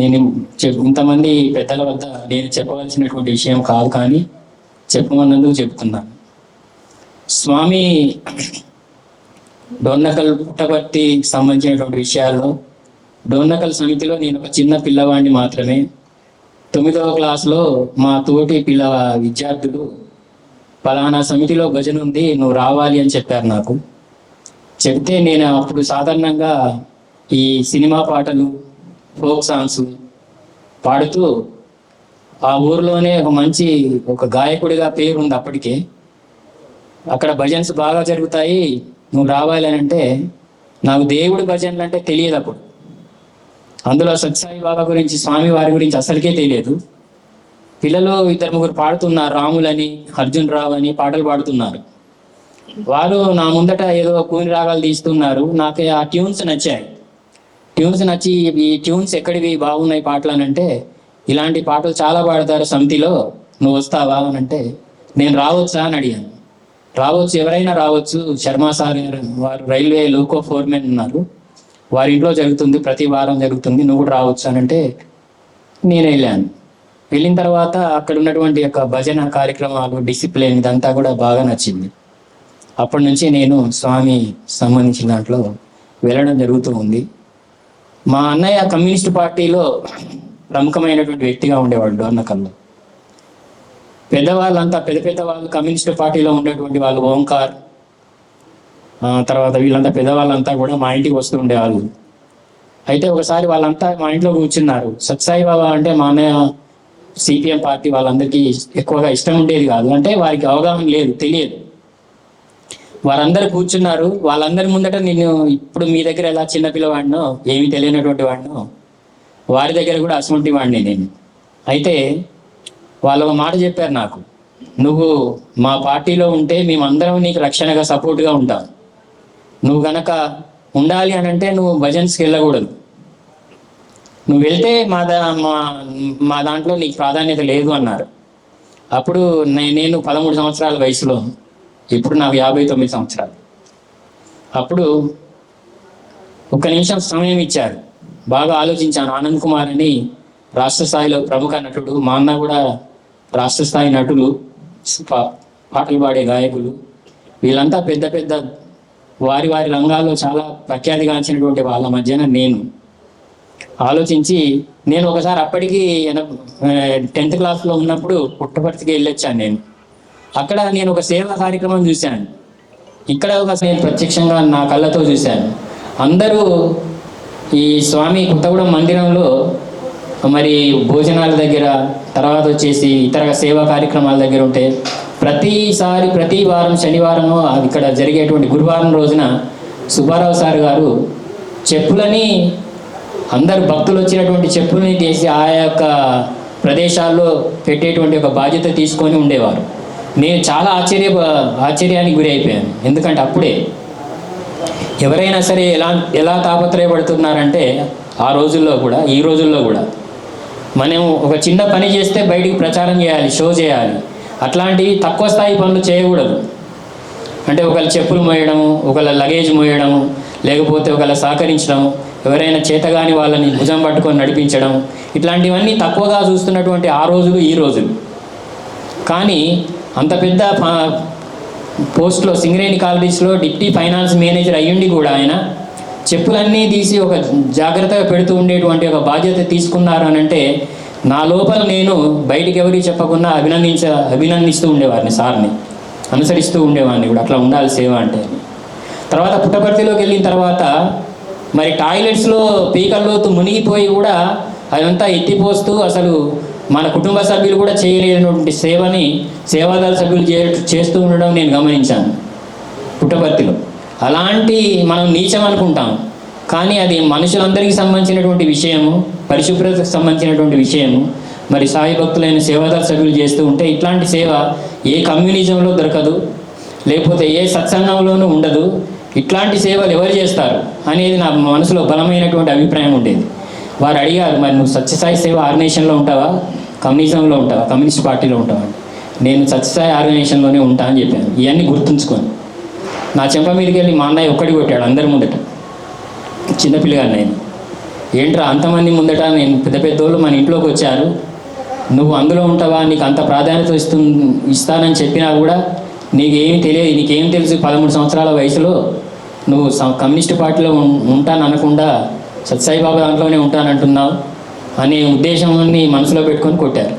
నేను ఇంతమంది పెద్దల వద్ద నేను చెప్పవలసినటువంటి విషయం కాదు, కానీ చెప్పమన్నందుకు చెప్తున్నాను. స్వామి డొన్నకల్ పుట్టపర్తి సంబంధించినటువంటి విషయాల్లో, డొన్నకల్ సమితిలో నేను ఒక చిన్న పిల్లవాడిని మాత్రమే. 9వ క్లాస్లో మా తోటి విద్యార్థులు పలానా సమితిలో భజన ఉంది, నువ్వు రావాలి అని చెప్పారు నాకు. చెప్తే నేను అప్పుడు సాధారణంగా ఈ సినిమా పాటలు, ఫోక్ సాంగ్స్ పాడుతూ ఆ ఊరిలోనే ఒక గాయకుడిగా పేరు ఉంది అప్పటికే. అక్కడ భజన్స్ బాగా జరుగుతాయి, నువ్వు రావాలి అని అంటే, నాకు దేవుడి భజనలు అంటే తెలియదు అప్పుడు. అందులో సత్సాయి బాబా గురించి, స్వామి వారి గురించి అసలుకే తెలియదు. పిల్లలు 2-3 పాడుతున్నారు, రాములని, అర్జున్ రావు అని పాటలు పాడుతున్నారు. వారు నా ముందట ఏదో కూని రాగాలు తీస్తున్నారు. నాకు ఆ ట్యూన్స్ నచ్చాయి. ట్యూన్స్ నచ్చి, ఈ ట్యూన్స్ ఎక్కడివి బాగున్నాయి పాటలు అని అంటే, ఇలాంటి పాటలు చాలా పాడతారు సమితిలో, నువ్వు వస్తావా అని అంటే, నేను రావచ్చా అని అడిగాను. రావచ్చు, ఎవరైనా రావచ్చు. శర్మా సార్ వారు రైల్వే లోకో ఫోర్మెన్ ఉన్నారు, వారి ఇంట్లో జరుగుతుంది, ప్రతి వారం జరుగుతుంది, నువ్వు కూడా రావచ్చు అని అంటే నేను వెళ్ళాను. వెళ్ళిన తర్వాత అక్కడ ఉన్నటువంటి యొక్క భజన కార్యక్రమాలు, డిసిప్లిన్, ఇదంతా కూడా బాగా నచ్చింది. అప్పటి నుంచి నేను స్వామి సంబంధించిన దాంట్లో వెళ్ళడం జరుగుతూ ఉంది. మా అన్నయ్య కమ్యూనిస్ట్ పార్టీలో ప్రముఖమైనటువంటి వ్యక్తిగా ఉండేవాడు డోర్నకల్లో. పెద్దవాళ్ళంతా పెద్ద వాళ్ళు కమ్యూనిస్ట్ పార్టీలో ఉండేటువంటి వాళ్ళు, ఓంకార్ తర్వాత వీళ్ళంతా పెద్దవాళ్ళంతా కూడా మా ఇంటికి వస్తూ ఉండేవాళ్ళు. అయితే ఒకసారి వాళ్ళంతా మా ఇంట్లో కూర్చున్నారు. సత్సాయి బాబా అంటే మా అన్నయ్య సిపిఎం పార్టీ వాళ్ళందరికీ ఎక్కువగా ఇష్టం ఉండేది కాదు, అంటే వారికి అవగాహన లేదు, తెలియదు. వారందరూ కూర్చున్నారు. వాళ్ళందరి ముందట నేను ఇప్పుడు మీ దగ్గర ఎలా చిన్నపిల్లవాడినో, ఏమీ తెలియనటువంటి వాడినో, వారి దగ్గర కూడా అటువంటి వాడిని నేను. అయితే వాళ్ళు ఒక మాట చెప్పారు నాకు, నువ్వు మా పార్టీలో ఉంటే మేమందరం నీకు రక్షణగా, సపోర్ట్గా ఉంటాం. నువ్వు గనక ఉండాలి అని అంటే నువ్వు భజన్స్కి వెళ్ళకూడదు. నువ్వు వెళ్తే మా దాంట్లో నీకు ప్రాధాన్యత లేదు అన్నారు. అప్పుడు నేను 13 సంవత్సరాల వయసులో, ఇప్పుడు నాకు 59 సంవత్సరాలు. అప్పుడు 1 నిమిషం సమయం ఇచ్చారు, బాగా ఆలోచించాను. ఆనంద్ కుమార్ అని రాష్ట్ర స్థాయిలో ప్రముఖ నటుడు, మా అన్న కూడా రాష్ట్ర స్థాయి నటులు, పాటలు పాడే గాయకులు, వీళ్ళంతా పెద్ద వారి రంగాల్లో చాలా ప్రఖ్యాతిగాంచినటువంటి వాళ్ళ మధ్యన నేను ఆలోచించి, నేను ఒకసారి అప్పటికి 10th క్లాస్లో ఉన్నప్పుడు పుట్టపర్తికి వెళ్ళొచ్చాను. నేను అక్కడ ఒక సేవా కార్యక్రమం చూశాను. ఇక్కడ నేను ప్రత్యక్షంగా నా కళ్ళతో చూశాను. అందరూ ఈ స్వామి కొత్తగూడెం మందిరంలో మరి భోజనాల దగ్గర, తర్వాత వచ్చేసి ఇతర సేవా కార్యక్రమాల దగ్గర ఉంటే, ప్రతి వారం శనివారము ఇక్కడ జరిగేటువంటి గురువారం రోజున సుబ్బారావు సార్ గారు చెప్పులని, అందరు భక్తులు వచ్చినటువంటి చెప్పుల్ని తీసి ఆ యొక్క ప్రదేశాల్లో పెట్టేటువంటి ఒక బాధ్యత తీసుకొని ఉండేవారు. నేను చాలా ఆశ్చర్యానికి గురి అయిపోయాను. ఎందుకంటే అప్పుడే ఎవరైనా సరే ఎలా తాపత్రయపడుతున్నారంటే, ఆ రోజుల్లో కూడా, ఈ రోజుల్లో కూడా మనం ఒక చిన్న పని చేస్తే బయటికి ప్రచారం చేయాలి, షో చేయాలి. అట్లాంటివి తక్కువ స్థాయి పనులు చేయకూడదు. అంటే ఒకళ్ళ చెప్పులు మోయడము, ఒకళ్ళ లగేజ్ మోయడము, లేకపోతే ఒకళ్ళ సహకరించడం, ఎవరైనా చేతగాని వాళ్ళని భుజం పట్టుకొని నడిపించడం, ఇట్లాంటివన్నీ తక్కువగా చూస్తున్నటువంటి ఆ రోజులు ఈ రోజులు. కానీ అంత పెద్ద పోస్ట్లో సింగరేణి కాలనీస్లో డిప్టీ ఫైనాన్స్ మేనేజర్ అయ్యుండి కూడా ఆయన చెప్పులన్నీ తీసి ఒక జాగ్రత్తగా పెడుతూ ఉండేటువంటి ఒక బాధ్యత తీసుకున్నారు అని అంటే నా లోపల నేను బయటికి ఎవరికి చెప్పకుండా అభినందిస్తూ ఉండేవాడిని, సార్ని అనుసరిస్తూ ఉండేవాడిని కూడా, అట్లా ఉండాలి సేవ అంటే. తర్వాత పుట్టపర్తిలోకి వెళ్ళిన తర్వాత మరి టాయిలెట్స్లో పీకల్లోతు మునిగిపోయి కూడా అదంతా ఎత్తిపోస్తూ అసలు మన కుటుంబ సభ్యులు కూడా చేయలేనటువంటి సేవని సేవాదళ సభ్యులు చేస్తూ ఉండడం నేను గమనించాను పుట్టపర్తిలో. అలాంటి మనం నీచం అనుకుంటాం, కానీ అది మనుషులందరికీ సంబంధించినటువంటి విషయము, పరిశుభ్రతకు సంబంధించినటువంటి విషయము. మరి సాయి భక్తులైన సేవాదళ సభ్యులు చేస్తూ ఉంటే ఇట్లాంటి సేవ ఏ కమ్యూనిజంలో దొరకదు, లేకపోతే ఏ సత్సంగంలోనూ ఉండదు. ఇట్లాంటి సేవలు ఎవరు చేస్తారు అనేది నా మనసులో బలమైనటువంటి అభిప్రాయం ఉండేది. వారు అడిగారు, మరి నువ్వు సత్యసాయి సేవ ఆర్గనైజేషన్లో ఉంటావా, కమ్యూనిజంలో ఉంటావా, కమ్యూనిస్ట్ పార్టీలో ఉంటావా? నేను సత్యసాయి ఆర్గనైజేషన్లోనే ఉంటా అని చెప్పాను. ఇవన్నీ గుర్తుంచుకొని నా చెంప మీదకి వెళ్ళి మా అన్నయ్య ఒక్కడి కొట్టాడు అందరి ముందట. చిన్నపిల్లగాన్ని నేను, ఏంట్రా అంతమంది ముందట, నేను పెద్ద పెద్దోళ్ళు మన ఇంట్లోకి వచ్చారు, నువ్వు అందులో ఉంటావా, నీకు అంత ప్రాధాన్యత ఇస్తానని చెప్పినా కూడా నీకేం తెలియదు, నీకేం తెలుసు, 13 సంవత్సరాల వయసులో నువ్వు కమ్యూనిస్ట్ పార్టీలో ఉంటాను అనకుండా సత్యసాయి బాబా దాంట్లోనే ఉంటానంటున్నావు అనే ఉద్దేశాన్ని మనసులో పెట్టుకొని కొట్టారు.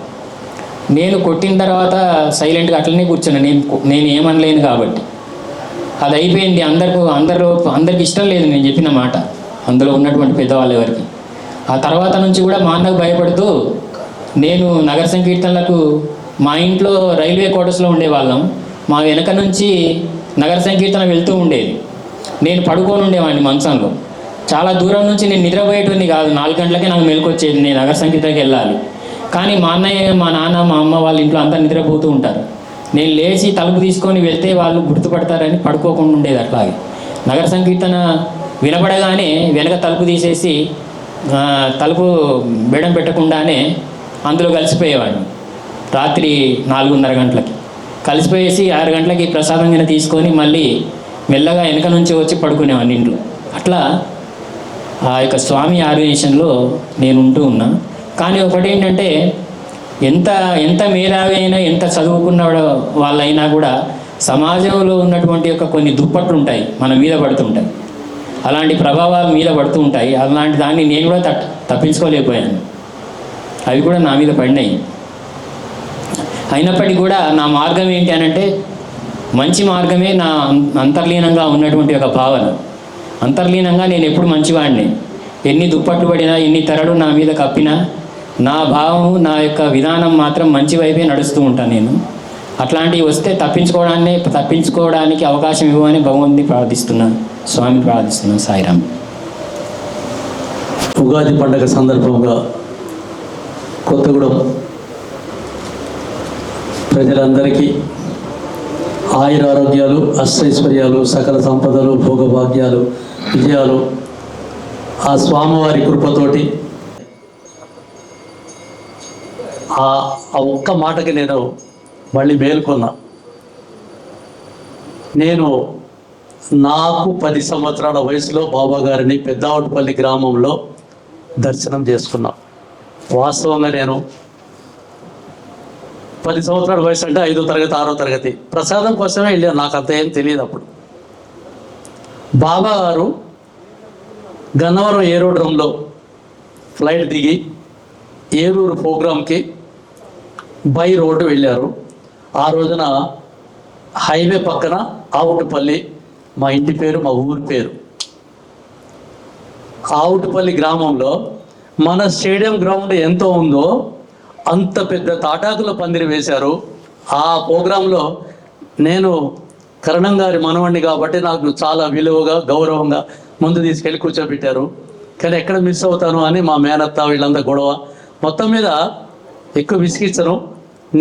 నేను కొట్టిన తర్వాత సైలెంట్గా అట్లనే కూర్చున్నాను, నేను ఏమనలేను కాబట్టి. అది అయిపోయింది. అందరికి ఇష్టం లేదు నేను చెప్పిన మాట, అందులో ఉన్నటువంటి పెద్దవాళ్ళు ఎవరికి. ఆ తర్వాత నుంచి కూడా మా అన్నకు భయపడుతూ నేను నగర సంకీర్తనలకు మా ఇంట్లో రైల్వే క్వార్టర్స్లో ఉండేవాళ్ళం, మా వెనక నుంచి నగర సంకీర్తన వెళ్తూ ఉండేది. నేను పడుకొని ఉండేవాడిని మంచంలో. చాలా దూరం నుంచి నేను నిద్రపోయేటువంటి కాదు, 4 గంటలకే నాకు మెలకు వచ్చేది, నేను నగర సంకీర్తనకి వెళ్ళాలి. కానీ మా అన్నయ్య, మా నాన్న, మా అమ్మ వాళ్ళ ఇంట్లో అంతా నిద్రపోతూ ఉంటారు. నేను లేచి తలుపు తీసుకొని వెళ్తే వాళ్ళు గుర్తుపడతారని పడుకోకుండా ఉండేది. అట్లాగే నగర సంకీర్తన వినపడగానే వెనక తలుపు తీసేసి తలుపు బెడం పెట్టకుండానే అందులో కలిసిపోయేవాడిని. రాత్రి 4:30 గంటలకి కలిసిపోయేసి 6 గంటలకి ప్రసాదంగా తీసుకొని మళ్ళీ మెల్లగా వెనక నుంచి వచ్చి పడుకునేవాడిని ఇంట్లో. అట్లా ఆ యొక్క స్వామి ఆర్గనైజేషన్లో నేను ఉంటూ ఉన్నా. కానీ ఒకటి ఏంటంటే, ఎంత మేధావి అయినా, ఎంత చదువుకున్న వాళ్ళైనా కూడా సమాజంలో ఉన్నటువంటి యొక్క కొన్ని దుప్పట్లు ఉంటాయి, మన మీద పడుతుంటాయి, అలాంటి ప్రభావాలు మీద పడుతూ ఉంటాయి. అలాంటి దాన్ని నేను కూడా తప్పించుకోలేకపోయాను, అవి కూడా నా మీద పడినాయి. అయినప్పటికీ కూడా నా మార్గం ఏంటి అని అంటే, మంచి మార్గమే నా అంతర్లీనంగా ఉన్నటువంటి ఒక భావన. అంతర్లీనంగా నేను ఎప్పుడు మంచివాడిని, ఎన్ని దుప్పట్లు పడినా, ఎన్ని తెరలు నా మీద కప్పినా, నా భావము, నా యొక్క విధానం మాత్రం మంచి వైపే నడుస్తూ ఉంటాను నేను. అట్లాంటివి వస్తే తప్పించుకోవడానికి అవకాశం ఇవ్వమని భగవంతుని ప్రార్థిస్తున్నాను, స్వామిని ప్రార్థిస్తున్నాను. సాయిరామ్. ఉగాది పండుగ సందర్భంగా కొత్తగూడెం ప్రజలందరికీ ఆయురారోగ్యాలు, అష్టైశ్వర్యాలు, సకల సంపదలు, భోగభాగ్యాలు, విజయాలు ఆ స్వామివారి కృపతోటి ఆ ఒక్క మాటకి నేను మళ్ళీ మేల్కొన్నా. నేను నాకు 10 సంవత్సరాల వయసులో బాబా గారిని పెద్దావటిపల్లి గ్రామంలో దర్శనం చేసుకున్నా. వాస్తవంగా నేను 10 సంవత్సరాల వయసు అంటే 5వ తరగతి 6వ తరగతి ప్రసాదం కోసమే వెళ్ళాను, నాకు అంత ఏం తెలియదు అప్పుడు. బాబా గారు గన్నవరం ఏరోడ్రంలో ఫ్లైట్ దిగి ఏలూరు ప్రోగ్రాంకి బై రోడ్డు వెళ్ళారు. ఆ రోజున హైవే పక్కన ఆవుటిపల్లి మా ఇంటి పేరు, మా ఊరి పేరు. ఆవుటిపల్లి గ్రామంలో మన స్టేడియం గ్రౌండ్ ఎంతో ఉందో అంత పెద్ద తాటాకుల పందిరి వేశారు. ఆ ప్రోగ్రాంలో నేను కరణం గారి మనవణ్ణి కాబట్టి నాకు చాలా విలువగా, గౌరవంగా ముందు తీసుకెళ్ళి కూర్చోబెట్టారు. కానీ ఎక్కడ మిస్ అవుతాను అని మా మేనత్త వీళ్ళంతా గొడవ. మొత్తం మీద ఎక్కువ విసిగించను.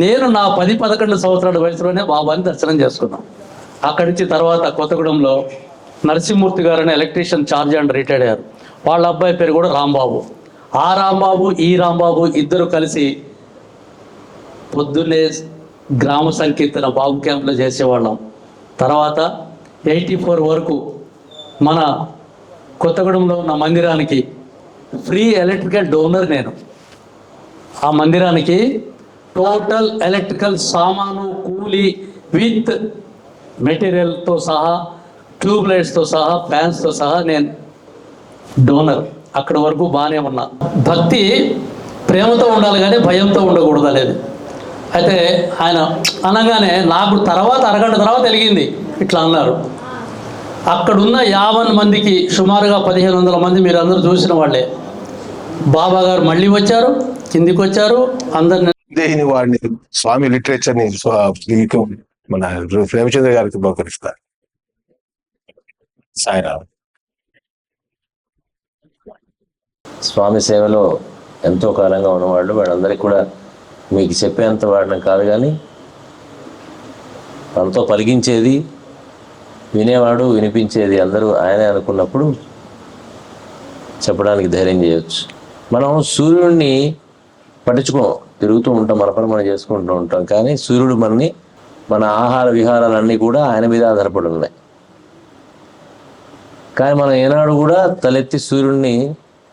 నేను నా 10-11 సంవత్సరాల వయసులోనే బాబాని దర్శనం చేసుకున్నాను. అక్కడి నుంచి తర్వాత కొత్తగూడెంలో నరసింహమూర్తి గారని ఎలక్ట్రీషియన్ ఛార్జ్ అండ్ రిటైర్డ్ అయ్యారు. వాళ్ళ అబ్బాయి పేరు కూడా రాంబాబు. ఆ రాంబాబు, ఈ రాంబాబు ఇద్దరు కలిసి పొద్దున్నే గ్రామ సంకీర్తన బాబు క్యాంప్లో చేసేవాళ్ళం. తర్వాత 84 వరకు మన కొత్తగూడెంలో ఉన్న మందిరానికి ఫ్రీ ఎలక్ట్రికల్ డోనర్ నేను. ఆ మందిరానికి టోటల్ ఎలక్ట్రికల్ సామాను కూలీ విత్ మెటీరియల్తో సహా, ట్యూబ్ లైట్స్తో సహా, ఫ్యాన్స్తో సహా నేను డోనర్. అక్కడ వరకు బాగానే ఉన్నా. భక్తి ప్రేమతో ఉండాలి కానీ భయంతో ఉండకూడదు అనేది. అయితే ఆయన అనగానే నాకు అరగంట తర్వాత వెలిగింది. ఇట్లా అన్నారు. అక్కడున్న 50 మందికి సుమారుగా 1500 మంది మీరు అందరూ చూసిన వాళ్ళే. బాబా గారు మళ్ళీ వచ్చారు, కిందికి వచ్చారు, అందరిని దేని వాడిని స్వామి లిటరేచర్ని మీకు మన ప్రేమచంద్ర గారికి బహుకరిస్తారు. సాయిరామ్. స్వామి సేవలో ఎంతో కాలంగా ఉన్నవాళ్ళు వాళ్ళందరికీ కూడా మీకు చెప్పేంత వాడడం కాదు, కానీ మనతో పలికించేది, వినేవాడు, వినిపించేది అందరూ ఆయనే అనుకున్నప్పుడు చెప్పడానికి ధైర్యం చేయొచ్చు. మనం సూర్యుడిని పట్టించుకోం, తిరుగుతూ ఉంటాం, మన పని మనం చేసుకుంటూ ఉంటాం. కానీ సూర్యుడు మన ఆహార విహారాలన్నీ కూడా ఆయన మీద ఆధారపడి ఉన్నాయి. కానీ మనం ఏనాడు కూడా తలెత్తి సూర్యుడిని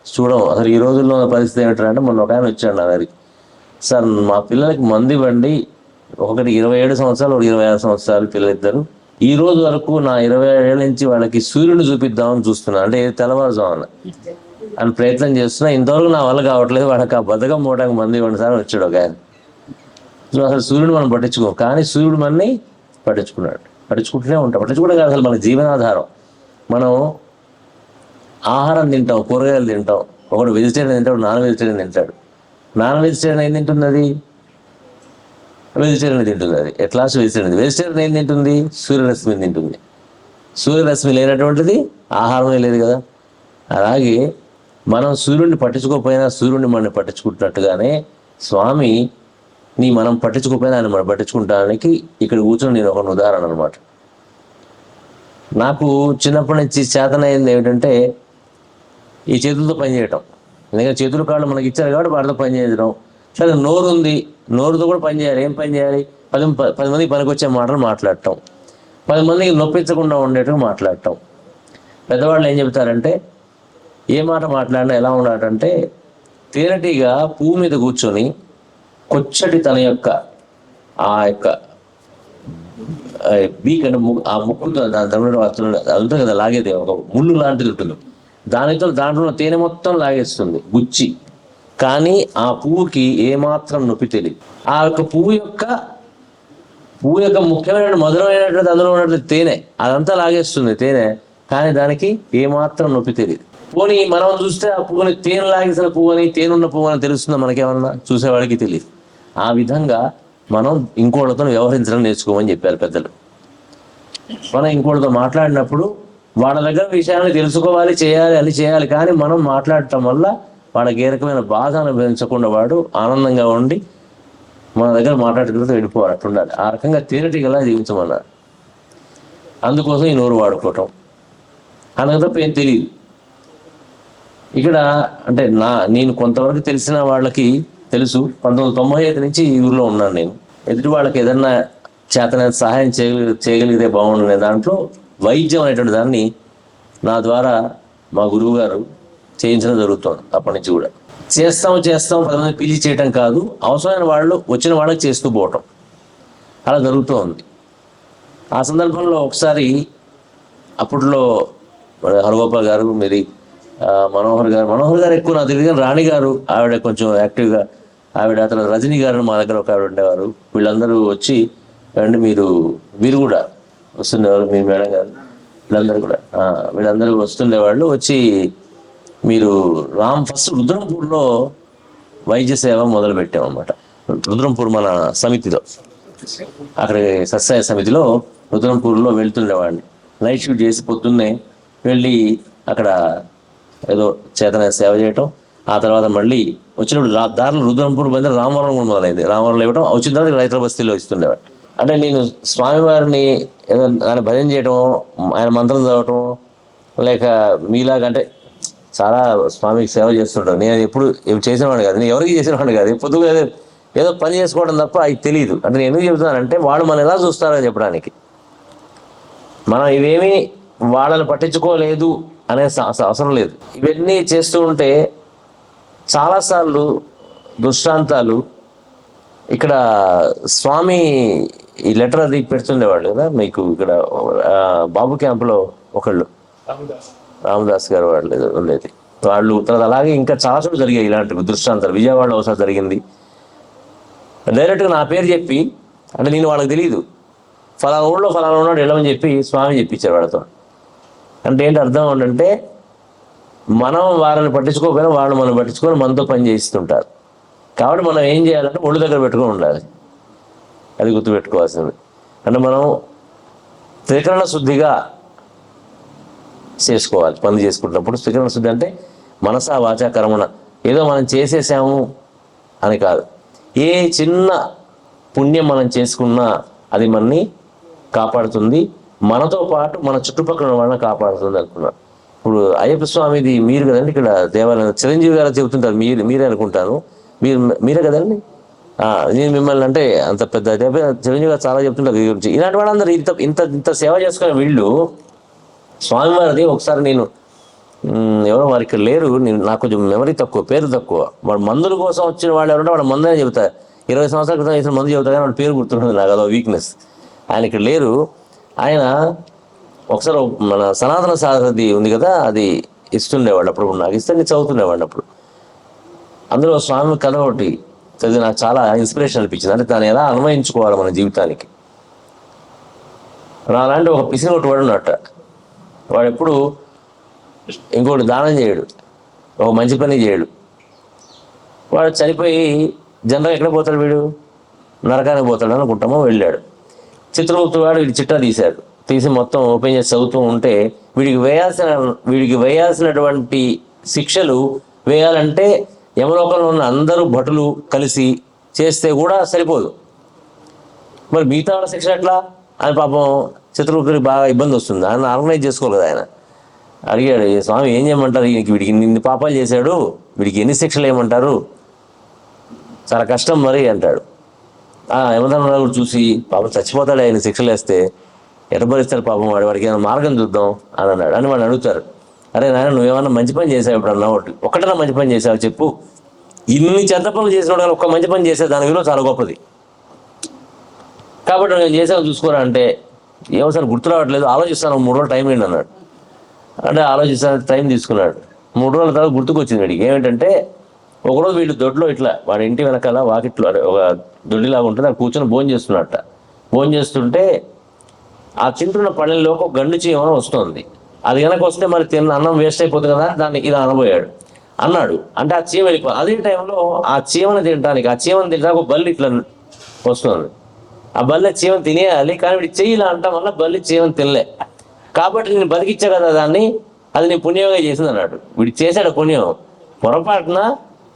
చూడం. అసలు ఈ రోజుల్లో ఉన్న పరిస్థితి ఏమిటంటే, మొన్న ఒక ఆయన వచ్చాడు నా దగ్గరికి, సార్ మా పిల్లలకి మందు ఇవ్వండి, ఒకటి 27 సంవత్సరాలు, ఒకటి 26 సంవత్సరాలు పిల్లలిద్దరు. ఈ రోజు వరకు నా 27 ఏళ్ళ నుంచి వాళ్ళకి సూర్యుడిని చూపిద్దామని చూస్తున్నాను, అంటే తెల్లవారుజామున అని ప్రయత్నం చేస్తున్నా. ఇంతవరకు నా వల్ల కావట్లేదు. వాళ్ళకి ఆ బద్ధకం పోవడానికి మంది ఇవ్వండి సార్ వచ్చాడు ఒక ఆయన. అసలు సూర్యుడు మనం పట్టించుకోం, కానీ సూర్యుడు మనని పట్టించుకున్నాడు. పట్టించుకుంటూనే ఉంటాం. పట్టించుకోవడం కాదు, అసలు మన జీవనాధారం. మనం ఆహారం తింటాం, కూరగాయలు తింటాం. ఒకడు వెజిటేరియన్ తింటాడు, నాన్ వెజిటేరియన్ తింటాడు. నాన్ వెజిటేరియన్ ఏం తింటుంది? అది వెజిటేరియన్ తింటుంది. అది ఎట్ లాస్ట్ వెజిటేరియన్. వెజిటేరియన్ ఏం తింటుంది? సూర్యరశ్మి తింటుంది. సూర్యరశ్మి లేనటువంటిది ఆహారమే లేదు కదా. అలాగే మనం సూర్యుడిని పట్టించుకోకపోయినా సూర్యుడిని మనం పట్టించుకుంటున్నట్టుగానే స్వామి మనం పట్టించుకోకపోయినా ఆయన మనం పట్టించుకుంటానికి ఇక్కడ కూర్చొని నేను ఒక ఉదాహరణ అనమాట. నాకు చిన్నప్పటి నుంచి చేతనైంది ఏమిటంటే ఈ చేతులతో పనిచేయటం. ఎందుకంటే చేతులు కాళ్ళు మనకి ఇచ్చారు కాబట్టి వాటితో పని చేయడం. సరే నోరు ఉంది, నోరుతో కూడా పని చేయాలి. ఏం పని చేయాలి? 10 మందికి పనికొచ్చే మాటలు మాట్లాడటం, 10 మందికి నొప్పించకుండా ఉండేట్టుగా మాట్లాడటం. పెద్దవాళ్ళు ఏం చెబుతారంటే, ఏ మాట మాట్లాడినా ఎలా ఉండాలంటే, తేనెటీగా పువ్వు మీద కూర్చొని కొచ్చటి తన యొక్క ఆ యొక్క బీక్ అంటే ఆ ముక్కుతో ఉంటుంది కదా, లాగేది ఒక ముళ్ళు లాంటిది ఉంటుంది. దాంట్లో తేనె మొత్తం లాగేస్తుంది గుచ్చి. కానీ ఆ పువ్వుకి ఏమాత్రం నొప్పి తెలియదు. ఆ యొక్క పువ్వు యొక్క ముఖ్యమైన మధురమైనటువంటి అందులో ఉన్నటువంటి తేనె అదంతా లాగేస్తుంది తేనె, కానీ దానికి ఏమాత్రం నొప్పి తెలియదు. పోనీ మనం చూస్తే ఆ పువ్వుని తేనె లాగేసిన పువ్వుని, తేనున్న పువ్వు అని తెలుస్తుందా మనకేమన్నా? చూసేవాడికి తెలియదు. ఆ విధంగా మనం ఇంకోళ్ళతో వ్యవహరించడం నేర్చుకోమని చెప్పారు పెద్దలు. మనం ఇంకోళ్ళతో మాట్లాడినప్పుడు వాళ్ళ దగ్గర విషయాన్ని తెలుసుకోవాలి, చేయాలి. కానీ మనం మాట్లాడటం వల్ల వాళ్ళకి ఏ రకమైన బాధ అనుభవించకుండా వాడు ఆనందంగా ఉండి మన దగ్గర మాట్లాడుతున్నట్టు వెళ్ళిపోవాలి. అట్లుండాలి. ఆ రకంగా తేనెటీగలా జీవించమన్నారు. అందుకోసం ఈ నోరు వాడుకోవటం. అనగా తప్ప ఏం తెలియదు. ఇక్కడ అంటే నేను కొంతవరకు తెలిసిన వాళ్ళకి తెలుసు. 1995 నుంచి ఈ ఊరిలో ఉన్నాను నేను. ఎదుటి వాళ్ళకి ఏదన్నా చేతనైన సహాయం చేయగలిగితే బాగుండే దాంట్లో వైద్యం అనేటువంటి దాన్ని నా ద్వారా మా గురువు గారు చేయించడం జరుగుతుంది. అప్పటి నుంచి కూడా చేస్తాం 10 మంది పిలిచి చేయటం కాదు, అవసరమైన వాళ్ళు వచ్చిన వాళ్ళకి చేస్తూ పోవటం అలా జరుగుతూ ఉంది. ఆ సందర్భంలో ఒకసారి అప్పట్లో హరగోపాల్ గారు, మీరు మనోహర్ గారు ఎక్కువ నాకు తెలియదు, కానీ రాణి గారు ఆవిడ కొంచెం యాక్టివ్గా, ఆవిడ అతను రజనీ గారు మా దగ్గర ఒక ఆవిడ ఉండేవారు. వీళ్ళందరూ వచ్చి అండి మీరు కూడా వస్తుండేవారు, మీ మేడం గారు వీళ్ళందరూ వస్తుండేవాళ్ళు. వచ్చి మీరు ఫస్ట్ రుద్రంపూర్లో వైద్య సేవ మొదలు పెట్టామన్నమాట. రుద్రంపూర్ మన సమితిలో, అక్కడ సత్సాయ సమితిలో రుద్రంపూర్లో వెళ్తుండేవాడిని. నైట్ షూట్ చేసి పొద్దున్నే వెళ్ళి అక్కడ ఏదో చేతన సేవ చేయటం. ఆ తర్వాత మళ్ళీ వచ్చినప్పుడు దారిలో రుద్రంపూర్ బందరు రామవరం కూడా మొదలైంది. రామవరంలో ఇవ్వటం, వచ్చిన తర్వాత రైతుల బస్తీలో ఇస్తుండేవాడు. అంటే నేను స్వామివారిని ఏదో ఆయన భజన చేయటం, ఆయన మంత్రం చదవటం, లేక మీలాగా అంటే చాలా స్వామికి సేవ చేస్తుంటాను. నేను ఎప్పుడు చేసినవాడిని కాదు, నేను ఎవరికి చేసినవాడిని కాదు. పొద్దుగా ఏదో పని చేసుకోవడం తప్ప అవి తెలియదు. అంటే నేను ఎందుకు చెబుతున్నానంటే వాళ్ళు మనం ఎలా చూస్తారో చెప్పడానికి. మనం ఇవేమీ వాళ్ళని పట్టించుకోలేదు అనే అవసరం లేదు. ఇవన్నీ చేస్తూ ఉంటే చాలాసార్లు దృష్టాంతాలు ఇక్కడ స్వామి ఈ లెటర్ అది పెడుతుండేవాళ్ళు కదా మీకు. ఇక్కడ బాబు క్యాంపులో ఒకళ్ళు రామదాస్ గారు వాళ్ళు ఉండేది వాళ్ళు. తర్వాత అలాగే ఇంకా చాలా చోట్ల జరిగాయి ఇలాంటి దృష్టాంతాలు. విజయవాడలో ఒకసారి జరిగింది. డైరెక్ట్గా నా పేరు చెప్పి, అంటే నేను వాళ్ళకి తెలియదు, ఫలానా ఊళ్ళో ఫలానా ఉన్నాడు వెళ్ళమని చెప్పి స్వామి చెప్పించారు వాళ్ళతో. అంటే ఏంటి అర్థం ఏంటంటే మనం వారిని పట్టించుకోకపోయినా వాళ్ళు మనం పట్టించుకొని మనతో పని చేయిస్తుంటారు. కాబట్టి మనం ఏం చేయాలంటే ఒళ్ళు దగ్గర పెట్టుకొని ఉండాలి. అది గుర్తుపెట్టుకోవాల్సింది. అంటే మనం త్రికరణ శుద్ధిగా చేసుకోవాలి. పని చేసుకుంటున్నప్పుడు త్రికరణ శుద్ధి అంటే మనసా వాచా కర్మణ. ఏదో మనం చేసేసాము అని కాదు. ఏ చిన్న పుణ్యం మనం చేసుకున్నా అది మనని కాపాడుతుంది, మనతో పాటు మన చుట్టుపక్కల వాళ్ళని కాపాడుతుంది అనుకున్నాను. ఇప్పుడు అయ్యప్ప స్వామిది మీరు కదండి ఇక్కడ దేవాలయం. చిరంజీవి గారు చెబుతుంటారు, మీరే అనుకుంటాను, మీరే కదండి. నేను మిమ్మల్ని అంటే అంత పెద్ద చిరంజీవి గారు చాలా చెప్తుంటారు దీని గురించి. ఇలాంటి వాళ్ళందరూ ఇంత సేవ చేసుకునే వీళ్ళు స్వామివారిది. ఒకసారి నేను ఎవరో వారు ఇక్కడ లేరు, నాకు కొంచెం మెమరీ తక్కువ, పేరు తక్కువ. వాడు మందుల కోసం వచ్చిన వాళ్ళు ఎవరంటే వాడు మందు అని చెబుతారు. 20 సంవత్సరాల క్రితం వేసిన మందు చెబుతారు కానీ వాడు పేరు గుర్తుంటుంది నాకు, అదో వీక్నెస్. ఆయన ఇక్కడ లేరు. ఆయన ఒకసారి మన సనాతన సారథి ఉంది కదా, అది ఇస్తుండేవాళ్ళు అప్పుడు. నాకు ఇస్తే నేను చదువుతుండేవాడిని అప్పుడు. అందులో స్వామి కథ ఒకటి చదివి నాకు చాలా ఇన్స్పిరేషన్ అనిపించింది. అంటే దాన్ని ఎలా అన్వయించుకోవాలి మన జీవితానికి. నాలాంటి ఒక పిసిని ఒకటి వాడు ఉన్నట్ట. వాడు ఎప్పుడు ఇంకోటి దానం చేయడు, ఒక మంచి పని చేయడు. వాడు చనిపోయి జనరల్గా ఎక్కడ పోతాడు, వీడు నరకానికి పోతాడు అనుకుంటామో. వెళ్ళాడు. చిత్రగుప్తుడు వాడు వీడి చిట్టా తీసి మొత్తం ఓపెన్ చేసి చదువుతూ ఉంటే వీడికి వేయాల్సినటువంటి శిక్షలు వేయాలంటే యమలోకంలో ఉన్న అందరూ భటులు కలిసి చేస్తే కూడా సరిపోదు. మరి మిగతా వాళ్ళ శిక్ష ఎట్లా అని పాపం చిత్రగుప్తుడికి బాగా ఇబ్బంది వస్తుంది. ఆయన ఆర్గనైజ్ చేసుకోవాలి కదా. ఆయన అడిగాడు, స్వామి ఏం చేయమంటారు, వీడికి ఇన్ని పాపాలు చేశాడు, వీడికి ఎన్ని శిక్షలు ఏమంటారు, చాలా కష్టం మరి అంటాడు. యమధర్మరాజు కూడా చూసి పాపం చచ్చిపోతాడు ఆయన శిక్షలు వేస్తే, ఎటబరిస్తాడు పాపం వాడికి ఏమైనా మార్గం చూద్దాం అని అన్నాడు. అని వాడిని అడుగుతారు, అరే నాయన నువ్వేమన్నా మంచి పని చేసావు ఇప్పుడు అన్నా, ఒకటన్నా మంచి పని చేసావు చెప్పు. ఇన్ని చెత్త పనులు చేసిన కానీ ఒక్క మంచి పని చేసే దాని విలువ చాలా గొప్పది. కాబట్టి నేను చేసావు చూసుకోరా అంటే, ఏమో సార్ గుర్తు రావట్లేదు, ఆలోచిస్తాను 3 రోజులు టైం ఏంటి అన్నాడు. అంటే ఆలోచిస్తాను టైం తీసుకున్నాడు. 3 రోజుల తర్వాత గుర్తుకొచ్చింది వీడికి. ఏమిటంటే ఒకరోజు వీళ్ళు దొడ్లో ఇట్లా వాడి ఇంటి వెనకాల వాకిట్లో ఒక దొడ్డిలాగా ఉంటుంది, అది కూర్చొని భోజనం చేస్తున్నట్ట. భోజనం చేస్తుంటే ఆ తింటున్న పళ్ళెంలోకి ఒక గండు చీమ వస్తుంది. అది కనుక వస్తే మరి అన్నం వేస్ట్ అయిపోతుంది కదా, దాన్ని ఇలా అనబోయాడు అన్నాడు. అంటే ఆ చీమ వెళ్ళిపో. అదే టైంలో ఆ చీమను తినడానికి ఒక బల్లి ఇట్లా వస్తుంది. ఆ బల్లి చీమను తినేయాలి, కానీ వీడి చెయ్యి ఇలా అంటాం వల్ల బల్లి చీమను తినలే. కాబట్టి నేను బతికిచ్చా కదా దాన్ని, అది నేను పుణ్యంగా చేసింది అన్నాడు. వీడు చేశాడు పుణ్యం. పొరపాటున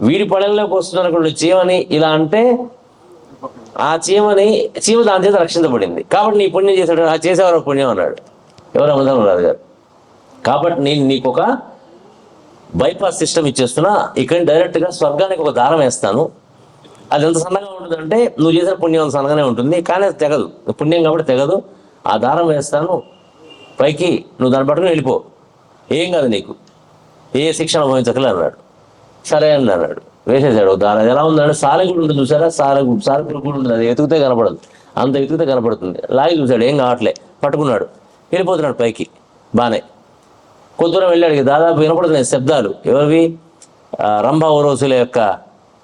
వీడి పళ్ళెంలోకి వస్తున్నటువంటి చీమని ఇలా అంటే ఆ చీమ దాని చేత రక్షించబడింది. కాబట్టి నీ పుణ్యం చేశాడు, ఆ చేసేవారు పుణ్యం అన్నాడు ఎవరు యమధర్మరాజు గారు. కాబట్టి నేను నీకు ఒక బైపాస్ సిస్టమ్ ఇచ్చేస్తున్నా, ఇక్కడ డైరెక్ట్గా స్వర్గానికి ఒక దారం వేస్తాను. అది ఎంత సన్నగా ఉంటుందంటే నువ్వు చేసిన పుణ్యం అంత సన్నగానే ఉంటుంది, కానీ అది తెగదు, పుణ్యం కాబట్టి తెగదు. ఆ దారం వేస్తాను పైకి, నువ్వు దాన్ని పట్టుకుని వెళ్ళిపో, ఏం కాదు నీకు, ఏ శిక్షణ అనుభవించకలే అన్నాడు. సరే అని అన్నాడు. వేసేసాడు దారం. అది ఎలా ఉందంటే సాలెగుడు ఉంటుంది చూసారా, సాలెగుడు కూడా ఉంటుంది, అది ఎతుకుతే కనపడదు, అంత ఎతుకుతే కనపడుతుంది. లాగి చూశాడు, ఏం కావట్లే, పట్టుకున్నాడు, వెళ్ళిపోతున్నాడు పైకి. బాగానే కొంత దూరం వెళ్ళాడు. దాదాపు వినపడుతున్నాయి శబ్దాలు. ఎవరివి? రంభా ఊర్వశుల యొక్క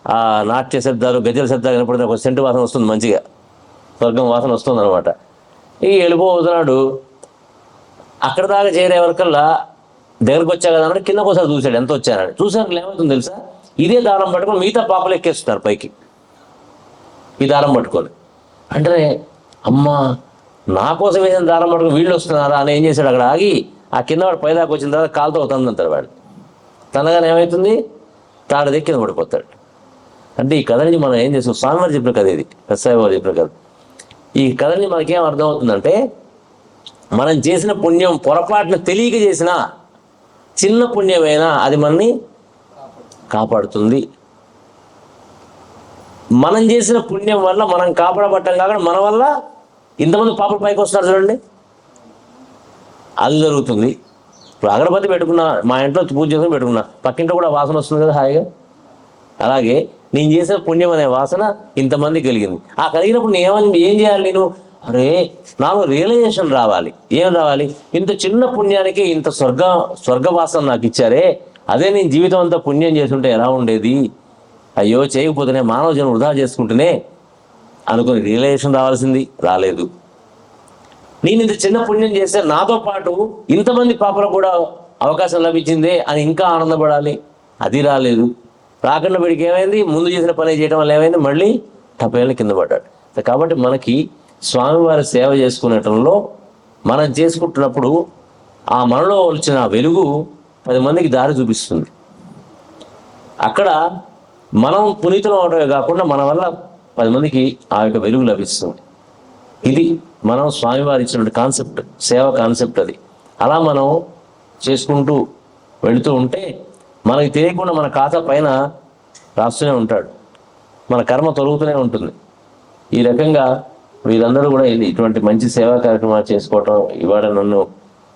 ఆ నాట్య శబ్దాలు, గజల శబ్దాలు వినపడుతున్నాయి. ఒక సెంటు వాసన వస్తుంది, మంచిగా స్వర్గం వాసన వస్తుంది అనమాట. వెళ్ళిపోతున్నాడు. అక్కడ దాకా చేరే వరకల్లా దగ్గరకు వచ్చా కదా అంటే కిందకు ఒకసారి చూశాడు ఎంత వచ్చానని. చూసాక ఏమవుతుంది తెలుసా, ఇదే దారం పట్టుకొని మిగతా పాపలు ఎక్కేస్తున్నారు పైకి, ఈ దారం పట్టుకొని. అంటే అమ్మ నా కోసం వేసిన దారం పట్టుకొని వీళ్ళు వస్తున్నారా అని ఏం చేశాడు, అక్కడ ఆగి ఆ కింద వాడు పైదాకా వచ్చిన తర్వాత కాలుతో అవుతుందంటారు వాడు. తనగానే ఏమవుతుంది, తాడు దిక్కి కింద పడిపోతాడు. అంటే ఈ కథని మనం ఏం చేస్తాం, స్వామివారు చెప్పిన కథ ఇది, పెద్దసాయిబాబు చెప్పిన కథ. ఈ కథని మనకేం అర్థమవుతుందంటే, మనం చేసిన పుణ్యం పొరపాటున తెలియక చేసిన చిన్న పుణ్యమైనా అది మనని కాపాడుతుంది. మనం చేసిన పుణ్యం వల్ల మనం కాపాడబట్టం కాకుండా మన వల్ల ఇంతమంది పాపలు పైకి వస్తారు చూడండి, అది జరుగుతుంది. ఇప్పుడు అగరబత్తి పెట్టుకున్నా, మా ఇంట్లో పూజ చేసుకుని పెట్టుకున్నా, పక్కింట్లో కూడా వాసన వస్తుంది కదా హాయిగా. అలాగే నేను చేసిన పుణ్యం అనే వాసన ఇంతమంది కలిగింది. ఆ కలిగినప్పుడు ఏం చేయాలి నేను? అరే నాకు రియలైజేషన్ రావాలి. ఏం రావాలి? ఇంత చిన్న పుణ్యానికి ఇంత స్వర్గవాసన నాకు ఇచ్చారే, అదే నేను జీవితం అంతా పుణ్యం చేసుంటే ఎలా ఉండేది, అయ్యో చేయకపోతేనే మానవ జన్మ వృధా చేసుకుంటేనే అనుకుని రియలైజేషన్ రావాల్సింది, రాలేదు. నేను ఇంత చిన్న పుణ్యం చేస్తే నాతో పాటు ఇంతమంది పాపలకు కూడా అవకాశం లభించిందే అని ఇంకా ఆనందపడాలి, అది రాలేదు. రాకుండా వీడికి ఏమైంది? ముందు చేసిన పని చేయడం వల్ల ఏమైంది? మళ్ళీ టపేళ్ళ కింద పడ్డాడు. కాబట్టి మనకి స్వామివారి సేవ చేసుకునేటంలో మనం చేసుకుంటున్నప్పుడు ఆ మనలో వచ్చిన వెలుగు 10 మందికి దారి చూపిస్తుంది. అక్కడ మనం పునీతులం అవడమే కాకుండా మన వల్ల 10 మందికి ఆ యొక్క వెలుగు లభిస్తుంది. ఇది మనం స్వామివారి ఇచ్చినటువంటి కాన్సెప్ట్, సేవ కాన్సెప్ట్ అది. అలా మనం చేసుకుంటూ వెళుతూ ఉంటే మనకి తెలియకుండా మన ఖాతా పైన రాస్తూనే ఉంటాడు, మన కర్మ తొలుగుతూనే ఉంటుంది. ఈ రకంగా వీరందరూ కూడా ఇటువంటి మంచి సేవా కార్యక్రమాలు చేసుకోవటం ఇవాళ నన్ను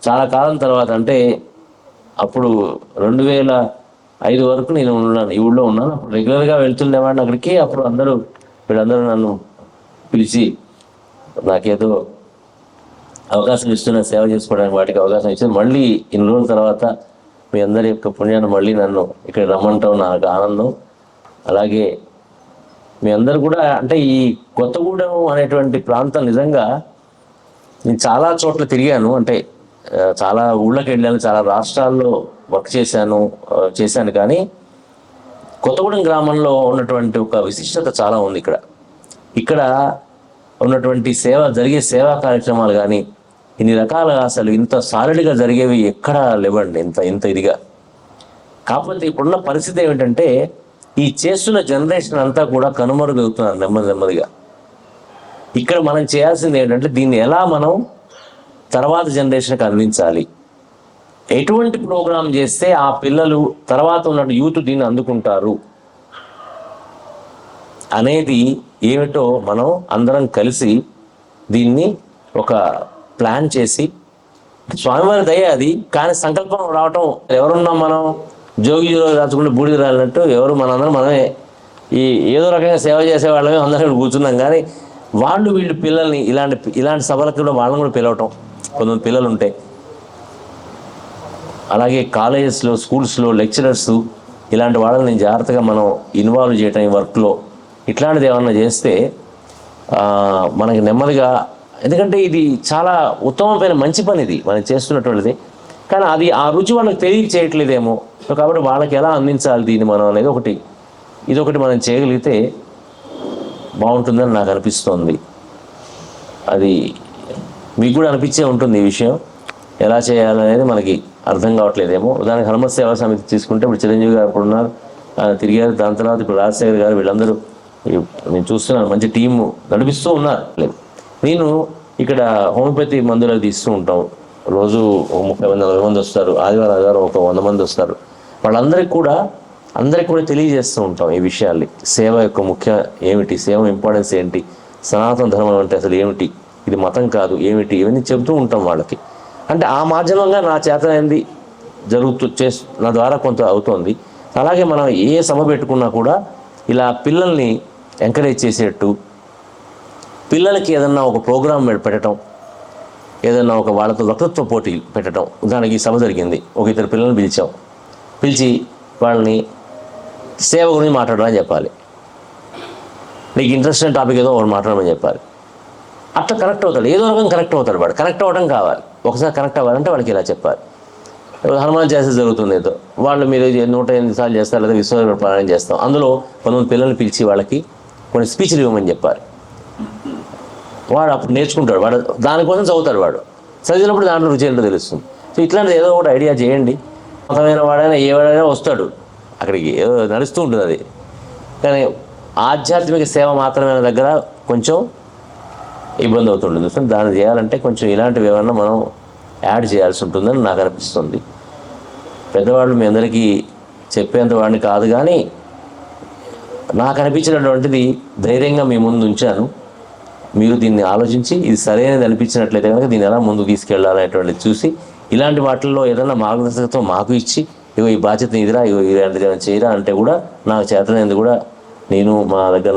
చాలా కాలం తర్వాత, అంటే అప్పుడు 2005 వరకు నేను ఉన్నాను, ఈ ఊళ్ళో ఉన్నాను. అప్పుడు రెగ్యులర్గా వెళ్తుండేవాడిని అక్కడికి. అప్పుడు వీళ్ళందరూ నన్ను పిలిచి నాకేదో అవకాశం ఇస్తున్న సేవ చేసుకోవడానికి వాటికి అవకాశం ఇచ్చింది. మళ్ళీ ఇన్ని రోజుల తర్వాత మీ అందరి యొక్క పుణ్యాన్ని మళ్ళీ నన్ను ఇక్కడ రమ్మంటాం నాకు ఆనందం. అలాగే మీ అందరు కూడా, అంటే ఈ కొత్తగూడెం అనేటువంటి ప్రాంతం నిజంగా నేను చాలా చోట్ల తిరిగాను, అంటే చాలా ఊళ్ళకి వెళ్ళాను, చాలా రాష్ట్రాల్లో వర్క్ చేశాను. కానీ కొత్తగూడెం గ్రామంలో ఉన్నటువంటి ఒక విశిష్టత చాలా ఉంది. ఇక్కడ ఉన్నటువంటి జరిగే సేవా కార్యక్రమాలు కానీ ఇన్ని రకాలుగా అసలు ఇంత సాలిడ్గా జరిగేవి ఎక్కడా లేవండి, ఇంత ఇదిగా. కాకపోతే ఇప్పుడున్న పరిస్థితి ఏమిటంటే ఈ చేస్తున్న జనరేషన్ అంతా కూడా కనుమరుగవుతున్నారు నెమ్మదిగా. ఇక్కడ మనం చేయాల్సింది ఏంటంటే దీన్ని ఎలా మనం తర్వాత జనరేషన్కి అందించాలి, ఎటువంటి ప్రోగ్రాం చేస్తే ఆ పిల్లలు తర్వాత ఉన్న యూత్ దీన్ని అందుకుంటారు అనేది ఏమిటో మనం అందరం కలిసి దీన్ని ఒక ప్లాన్ చేసి, స్వామివారి దయ అది, కానీ సంకల్పం రావటం ఎవరున్నాం మనం జోగి రాచుకుంటే బూడిద రాలినట్టు ఎవరు మనందరం మనమే ఏదో రకంగా సేవ చేసేవాళ్ళమే అందరం కూర్చున్నాం. కానీ వీళ్ళు పిల్లల్ని ఇలాంటి సభలకు కూడా వాళ్ళని కూడా పిలవటం, కొంతమంది పిల్లలు ఉంటే, అలాగే కాలేజెస్లో స్కూల్స్లో లెక్చరర్స్ ఇలాంటి వాళ్ళని నేను జాగ్రత్తగా మనం ఇన్వాల్వ్ చేయటం ఈ వర్క్లో. ఇట్లాంటిది ఏమన్నా చేస్తే మనకి నెమ్మదిగా, ఎందుకంటే ఇది చాలా ఉత్తమమైన మంచి పని ఇది మనం చేస్తున్నటువంటిది, కానీ అది ఆ రుచి వాళ్ళకి తెలియచేయట్లేదేమో. కాబట్టి వాళ్ళకి ఎలా అందించాలి దీన్ని మనం అనేది ఇదొకటి మనం చేయగలిగితే బాగుంటుందని నాకు అనిపిస్తోంది. అది మీకు కూడా అనిపించే ఉంటుంది. ఈ విషయం ఎలా చేయాలనేది మనకి అర్థం కావట్లేదేమో. ఉదాహరణకి హనుమత్ సేవా సమితి తీసుకుంటే ఇప్పుడు చిరంజీవి గారు ఇప్పుడు ఉన్నారు, తిరిగారు. దాని తర్వాత ఇప్పుడు రాజశేఖర్ గారు, వీళ్ళందరూ నేను చూస్తున్నాను మంచి టీము నడిపిస్తూ ఉన్నారు. నేను ఇక్కడ హోమియోపతి మందులు తీస్తూ ఉంటాం. రోజు 30 మంది 40 మంది వస్తారు, ఆదివారం ఒక 100 మంది వస్తారు. వాళ్ళందరికీ కూడా తెలియజేస్తూ ఉంటాం ఈ విషయాల్ని. సేవ యొక్క ముఖ్య ఏమిటి, సేవ ఇంపార్టెన్స్ ఏంటి, సనాతన ధర్మం అంటే అసలు ఏమిటి, ఇది మతం కాదు ఏమిటి, ఇవన్నీ చెబుతూ ఉంటాం వాళ్ళకి. అంటే ఆ మాధ్యమంగా నా చేతనైంది నా ద్వారా కొంత అవుతోంది. అలాగే మనం ఏ సభ పెట్టుకున్నా కూడా ఇలా పిల్లల్ని ఎంకరేజ్ చేసేట్టు, పిల్లలకి ఏదన్నా ఒక ప్రోగ్రాం పెట్టడం, ఏదన్నా ఒక వాళ్ళతో వక్తృత్వ పోటీ పెట్టడం. ఉదాహరణకి సభ జరిగింది, ఒక 2 పిల్లల్ని పిలిచి వాళ్ళని సేవ గురించి మాట్లాడమని చెప్పాలి, నీకు ఇంట్రెస్ట్ అయిన టాపిక్ ఏదో ఒకటి మాట్లాడమని చెప్పాలి. అట్లా కనెక్ట్ అవుతాడు, ఏదో రకంగా కనెక్ట్ అవుతాడు వాడు. కనెక్ట్ అవ్వడం కావాలి, ఒకసారి కనెక్ట్ అవ్వాలంటే వాడికి ఇలా చెప్పాలి. హనుమాన్ చేసే జరుగుతుంది ఏదో, వాళ్ళు మీరు 108 సార్లు చేస్తారు, లేదా విశ్వకర్మ పారాయణ చేస్తాం. అందులో కొంతమంది పిల్లల్ని పిలిచి వాళ్ళకి కొన్ని స్పీచ్లు ఇవ్వమని చెప్పాలి. వాడు అప్పుడు నేర్చుకుంటాడు, వాడు దానికోసం చదువుతాడు. వాడు చదివినప్పుడు దాంట్లో రుచి ఏంటో తెలుస్తుంది. సో ఇట్లాంటిది ఏదో ఒకటి ఐడియా చేయండి. మతమైన వాడైనా ఏ వాడైనా వస్తాడు అక్కడికి, ఏదో నడుస్తూ ఉంటుంది అది. కానీ ఆధ్యాత్మిక సేవ మాత్రమే దగ్గర కొంచెం ఇబ్బంది అవుతుంటుంది. సో దాన్ని చేయాలంటే కొంచెం ఇలాంటివి ఏమన్నా మనం యాడ్ చేయాల్సి ఉంటుందని నాకు అనిపిస్తుంది. పెద్దవాళ్ళు మీ అందరికీ చెప్పేంత వాడిని కాదు, కానీ నాకు అనిపించినటువంటిది ధైర్యంగా మీ ముందు ఉంచాను. మీరు దీన్ని ఆలోచించి ఇది సరైనది అనిపించినట్లయితే కనుక దీన్ని ఎలా ముందుకు తీసుకెళ్లాలనేటువంటిది చూసి ఇలాంటి వాటిల్లో ఏదైనా మార్గదర్శకత్వం మాకు ఇచ్చి ఇగో ఈ బాధ్యత ఇదిరా, ఇగో ఇలాంటిది ఏమైనా చేయరా అంటే కూడా నాకు చేతనైంది కూడా నేను మా దగ్గర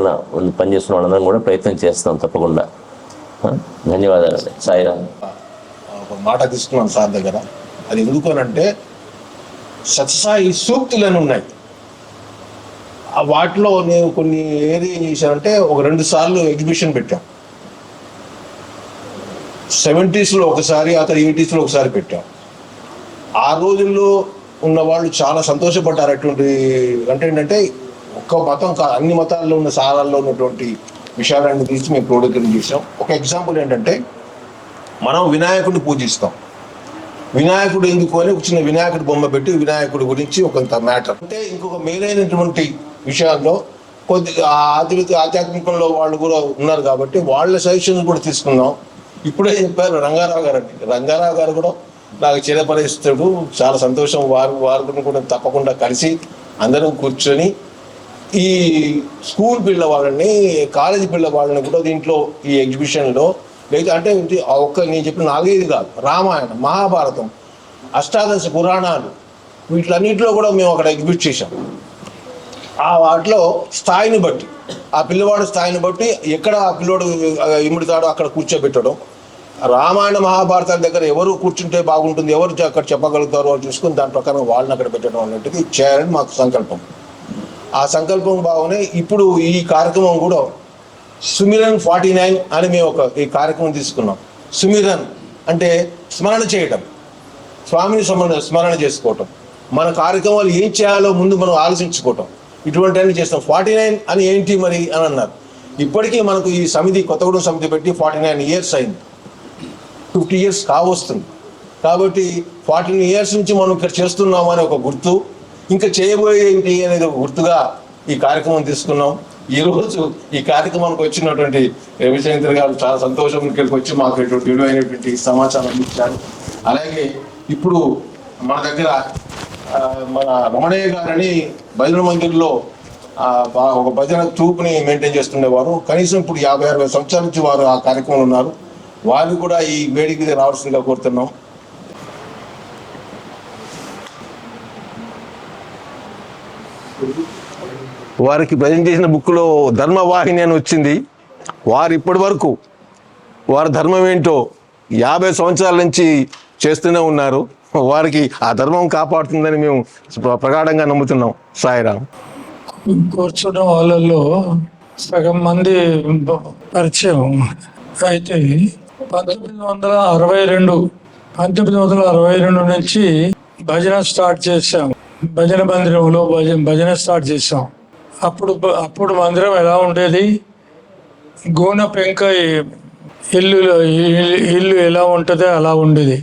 పనిచేస్తున్న వాళ్ళందరం కూడా ప్రయత్నం చేస్తాం తప్పకుండా. ధన్యవాదాలండి. సాయిరామ్. ఒక మాట తీసుకున్నాను సార్ దగ్గర. అది ఎందుకు అనంటే సత్యసాయి సూక్తులని ఉన్నాయి. వాటిలో నేను కొన్ని ఏది చేశానంటే ఒక 2 సార్లు ఎగ్జిబిషన్ పెట్టాం. 70s ఒకసారి, ఆ తర్వాత 80s ఒకసారి పెట్టాం. ఆ రోజుల్లో ఉన్న వాళ్ళు చాలా సంతోషపడ్డారు. అటువంటి అంటే ఏంటంటే ఒక్క మతం కాదు, అన్ని మతాల్లో ఉన్న సారాల్లో ఉన్నటువంటి విషయాలన్నీ తీసి మేము క్రోడీకరణ చేసాం. ఒక ఎగ్జాంపుల్ ఏంటంటే మనం వినాయకుడిని పూజిస్తాం. వినాయకుడు ఎందుకు అని ఒక చిన్న వినాయకుడి బొమ్మ పెట్టి వినాయకుడి గురించి కొంత మ్యాటర్ అంటే ఇంకొక మేలైనటువంటి విషయాల్లో కొద్ది ఆధ్యాత్మికంలో వాళ్ళు కూడా ఉన్నారు కాబట్టి వాళ్ళ సజెషన్స్ కూడా తీసుకున్నాం. ఇప్పుడే చెప్పారు రంగారావు గారు అండి. రంగారావు గారు కూడా నాకు చిరపరిస్తాడు. చాలా సంతోషం. వారిని కూడా తప్పకుండా కలిసి అందరం కూర్చొని ఈ స్కూల్ పిల్లవాళ్ళని, కాలేజీ పిల్లవాళ్ళని కూడా దీంట్లో ఈ ఎగ్జిబిషన్లో లేదా అంటే నేను చెప్పిన 4-5 కాదు, రామాయణం, మహాభారతం, అష్టాదశ పురాణాలు వీటిలన్నింటిలో కూడా మేము అక్కడ ఎగ్జిబిట్ చేశాం. ఆ వాటిలో స్థాయిని బట్టి, ఆ పిల్లవాడు స్థాయిని బట్టి ఎక్కడ ఆ పిల్లవాడు ఇముడుతాడో అక్కడ కూర్చోబెట్టడం, రామాయణ మహాభారతాల దగ్గర ఎవరు కూర్చుంటే బాగుంటుంది, ఎవరు అక్కడ చెప్పగలుగుతారో అని చూసుకుని దాని ప్రకారం వాళ్ళని అక్కడ పెట్టడం అన్నట్టుగా చేయాలని మాకు సంకల్పం. ఆ సంకల్పం బాగానే ఇప్పుడు ఈ కార్యక్రమం కూడా సుమిరన్ 49 అని మేము ఈ కార్యక్రమం తీసుకున్నాం. సుమిరన్ అంటే స్మరణ చేయటం, స్వామిని స్మరణ చేసుకోవటం, మన కార్యక్రమాలు ఏం చేయాలో ముందు మనం ఆలోచించుకోవటం, ఇటువంటి అన్ని చేస్తాం. 49 అని ఏంటి మరి అని అన్నారు. ఇప్పటికీ మనకు ఈ సమితి, కొత్తగూడెం సమితి పెట్టి 49 years అయింది. 50 years కావస్తుంది. కాబట్టి 14 years నుంచి మనం ఇక్కడ చేస్తున్నాము అనే ఒక గుర్తు, ఇంకా చేయబోయే ఏంటి అనేది ఒక గుర్తుగా ఈ కార్యక్రమం తీసుకున్నాం. ఈరోజు ఈ కార్యక్రమానికి వచ్చినటువంటి రవిచంద్ర గారు చాలా సంతోషం, ఇక్కడికి వచ్చి మాకు ఇటువంటి విలువైనటువంటి సమాచారం అందించారు. అలాగే ఇప్పుడు మన దగ్గర మన రమణయ్య గారని భజన మందిర్లో ఒక భజన ట్రూప్ని మెయింటైన్ చేస్తుండేవారు. కనీసం ఇప్పుడు 50-60 సంవత్సరాల నుంచి వారు ఆ కార్యక్రమంలో ఉన్నారు. వారు కూడా ఈ వేదికకి రావాల్సిందిగా కోరుతున్నాం. వారికి ప్రజెంట్ చేసిన బుక్లో ధర్మవాహిని అని వచ్చింది. వారు ఇప్పటి వరకు వారి ధర్మం ఏంటో 50 సంవత్సరాల నుంచి చేస్తూనే ఉన్నారు. వారికి ఆ ధర్మం కాపాడుతుందని మేము ప్రగాఢంగా నమ్ముతున్నాం. సాయిరామ్. కూర్చున్న వాళ్ళల్లో సగం మంది పరిచయం అయితే 1962 నుంచి భజన స్టార్ట్ చేశాం. భజన మందిరంలో భజన స్టార్ట్ చేసాం. అప్పుడు మందిరం ఎలా ఉండేది, గోన పెంక ఇల్లు ఎలా ఉంటుందో అలా ఉండేది.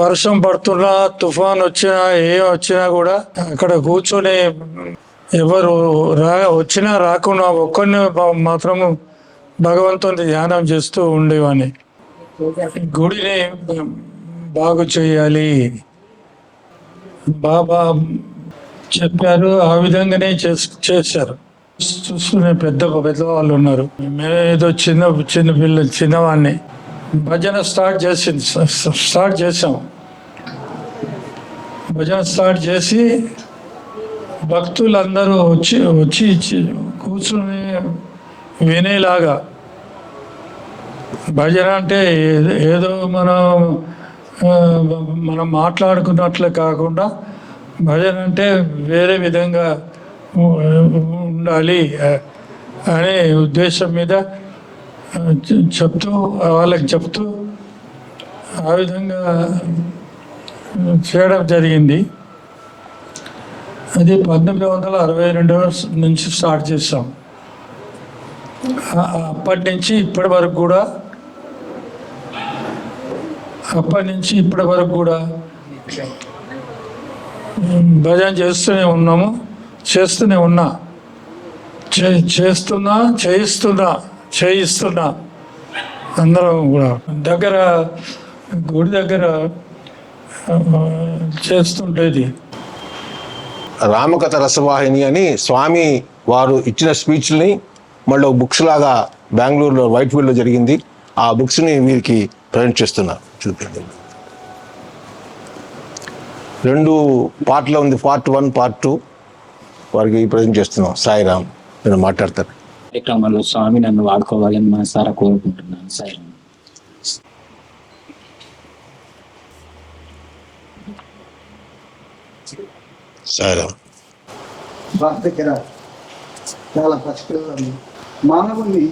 వర్షం పడుతున్నా, తుఫాన్ వచ్చినా, ఏం వచ్చినా కూడా అక్కడ కూర్చొని ఎవరు వచ్చినా రాకున్నా ఒక్కరిని మాత్రం భగవంతుని ధ్యానం చేస్తూ ఉండేవాడిని. గుడిని బాగు చేయాలి, బాబా చెప్పారు, ఆ విధంగానే చేశారు. చూసుకునే పెద్దవాళ్ళు ఉన్నారు. మేము ఏదో చిన్నవాడిని భజన స్టార్ట్ చేసాం. భజన స్టార్ట్ చేసి భక్తులందరూ వచ్చి కూర్చుని వినేలాగా. భజన అంటే ఏదో మనం మాట్లాడుకున్నట్లే కాకుండా భజన అంటే వేరే విధంగా ఉండాలి అనే ఉద్దేశం మీద వాళ్ళకి చెప్తూ ఆ విధంగా చేయడం జరిగింది. అది 1962 నుంచి స్టార్ట్ చేసాం. అప్పటి నుంచి ఇప్పటి వరకు కూడా భజన చేస్తూనే ఉన్నా చేయిస్తున్నా అందరం కూడా గుడి దగ్గర చేస్తుంటేది. రామకథ రసవాహిని అని స్వామి వారు ఇచ్చిన స్పీచ్ని మళ్ళీ బుక్స్ లాగా బెంగళూరులో వైట్ ఫీల్డ్లో జరిగింది. ఆ బుక్స్ని వీరికి ప్రజెంట్ చేస్తున్నారు. చూపించండి. 2 పార్ట్లో ఉంది, పార్ట్ 1, పార్ట్ 2 వారికి ప్రజెంట్ చేస్తున్నాం. సాయిరామ్ నేను మాట్లాడతాను. కార్యక్రమంలో స్వామి నన్ను వాడుకోవాలని మనసారా కోరుకుంటున్నాను. సాయిరామ్. సాయిరామ్. వారి దగ్గర చాలా పసిపిల్లలు మానవుని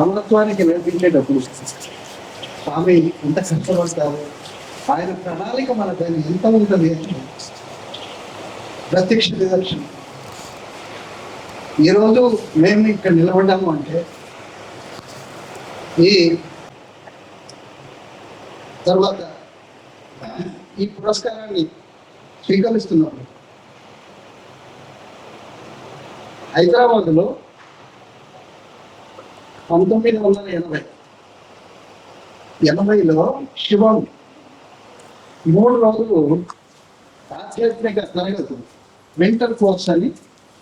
అమరత్వానికి నడిపించేటప్పుడు స్వామి ఎంత కష్టపడతారు, ఆయన ప్రణాళిక మన దాన్ని ఎంత ఉంటుంది ప్రత్యక్ష నిదర్శనం. ఈరోజు మేము ఇక్కడ నిలబడ్డాము అంటే ఈ తర్వాత ఈ పురస్కారాన్ని స్వీకరిస్తున్నప్పుడు హైదరాబాద్లో 1980లో శివం 3 రోజులు ఆధ్యాత్మిక తరగతులు మెంటల్ కోర్స్ అని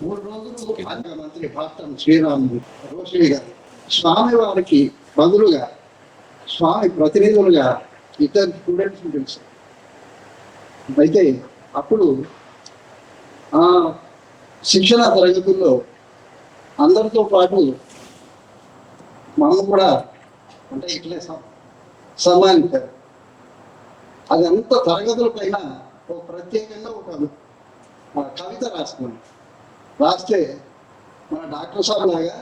3 రోజులు మంత్రి పాత్రం శ్రీరాములు రోషి గారు స్వామి వారికి బదులుగా స్వామి ప్రతినిధులుగా ఇద్దరు స్టూడెంట్స్ తెలుసు. అయితే అప్పుడు ఆ శిక్షణ తరగతుల్లో అందరితో పాటు మనం కూడా అంటే ఇట్లే సన్మానించారు. అది అంత తరగతుల పైన ఒక ప్రత్యేకంగా ఒక కవిత రాసుకున్నాం. రాస్తే మన డాక్టర్ సాబ్ లాగా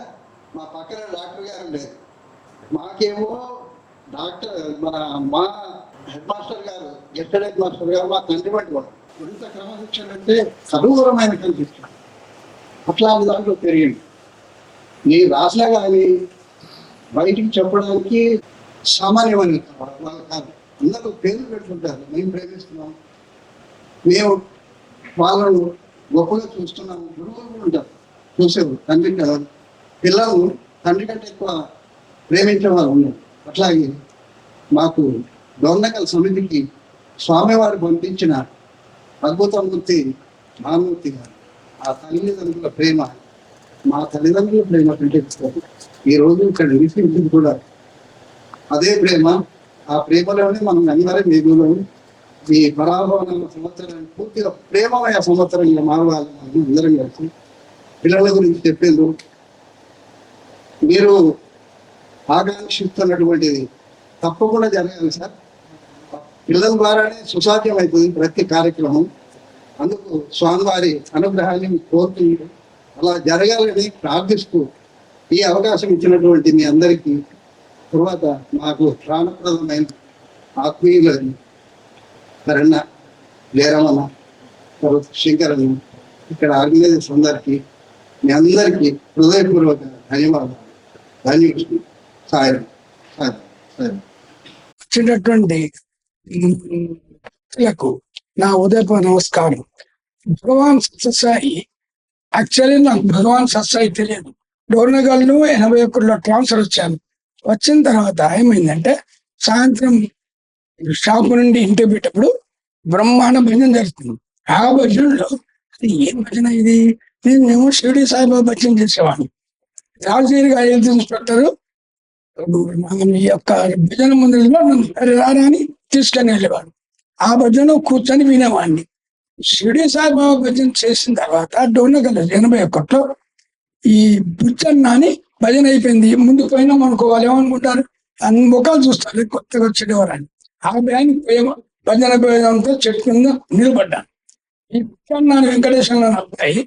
మా పక్కన డాక్టర్ గారు ఉండేది, మాకేమో మా హెడ్ మాస్టర్ గారు గెస్టెడ్ హెడ్ మాస్టర్ గారు మా తండ్రి వంటి వాడు. ఎంత క్రమశిక్షణ అంటే కనుగూరమైన కనిపిస్తుంది. అట్లాంటి దాంట్లో పెరిగింది. నీ రాసినా కానీ బయటికి చెప్పడానికి సామాన్యమైన వాళ్ళు కాదు. అందరూ పేర్లు పెట్టుకుంటారు, మేము ప్రేమిస్తున్నాం, మేము వాళ్ళను గొప్పగా చూస్తున్నాము. గురువులు కూడా ఉంటారు, చూసేవారు. తండ్రి కదా పిల్లలు తండ్రి కంటే ఎక్కువ ప్రేమించే వాళ్ళు ఉన్నారు. అట్లాగే మాకు దొండకల్ సమితికి స్వామివారు పంపించిన అద్భుతమూర్తి మహామూర్తి గారు ఆ తల్లిదండ్రుల ప్రేమ మా తల్లిదండ్రుల ప్రేమ కంటే ఈరోజు ఇక్కడ నిలిచింది కూడా అదే ప్రేమ. ఆ ప్రేమలోనే మనం అందరం మిగులు ఈ పరాభవన సంవత్సరాన్ని పూర్తిగా ప్రేమమయ సంవత్సరంగా మారవాలి. మనం అందరం కలిసి పిల్లల గురించి చెప్పేందు మీరు ఆకాంక్షిస్తున్నటువంటిది తప్పకుండా జరగాలి సార్. పిల్లల ద్వారానే సుసాధ్యం అవుతుంది ప్రతి కార్యక్రమం. అందుకు స్వామివారి అనుగ్రహాన్ని కోరుకుంటూ అలా జరగాలని ప్రార్థిస్తూ ఈ అవకాశం ఇచ్చినటువంటి మీ అందరికీ, తర్వాత మాకు ప్రాణప్రదమైన ఆత్మీయులని కరణ లేరమణ తర్వాత శంకరన్న ఇక్కడ ఆర్గనైజర్స్ అందరికీ మీ అందరికీ హృదయపూర్వక ధన్యవాదాలు. ధన్యవాదాలు. సాయం సాయం సాయం వచ్చినటువంటి నా ఉదయపూర్వ నమస్కారం. భగవాన్ సత్యసాయి యాక్చువల్లీ నాకు భగవాన్ సత్యసాయి తెలియదు. డోర్నగల్లో 81లో ట్రాన్స్ఫర్ వచ్చాను. వచ్చిన తర్వాత ఏమైందంటే సాయంత్రం షాపు నుండి ఇంటికి పెట్టేప్పుడు బ్రహ్మాండ భజన జరుగుతుంది. ఆ భజనలో అది ఏం భజన ఇది, నేనేమో షిరిడి సాయిబాబా భజన చేసేవాడిని. రాజీవ్ గారు హెల్త్ ఇన్స్పెక్టర్ ఈ యొక్క భజన మందిరంలో నన్ను రారా అని తీసుకొని వెళ్ళేవాడు. ఆ భజనలో కూర్చొని వినేవాడిని. షిరిడి సాయిబాబా భజన చేసిన తర్వాత డోర్నగల్ 81లో ఈ బుచ్చన్న అని భజన అయిపోయింది. ముందు పోయినాం అనుకో వాళ్ళు ఏమనుకుంటారు, అన్ని ముఖాలు చూస్తారు కొత్తగా వచ్చేవారని. ఆ బ్యాంక్ పోయేమో భజన పోయేదంతా చెట్టు కింద నిలబడ్డాను. ఈ బుచ్చన్న వెంకటేశ్వర అబ్బాయి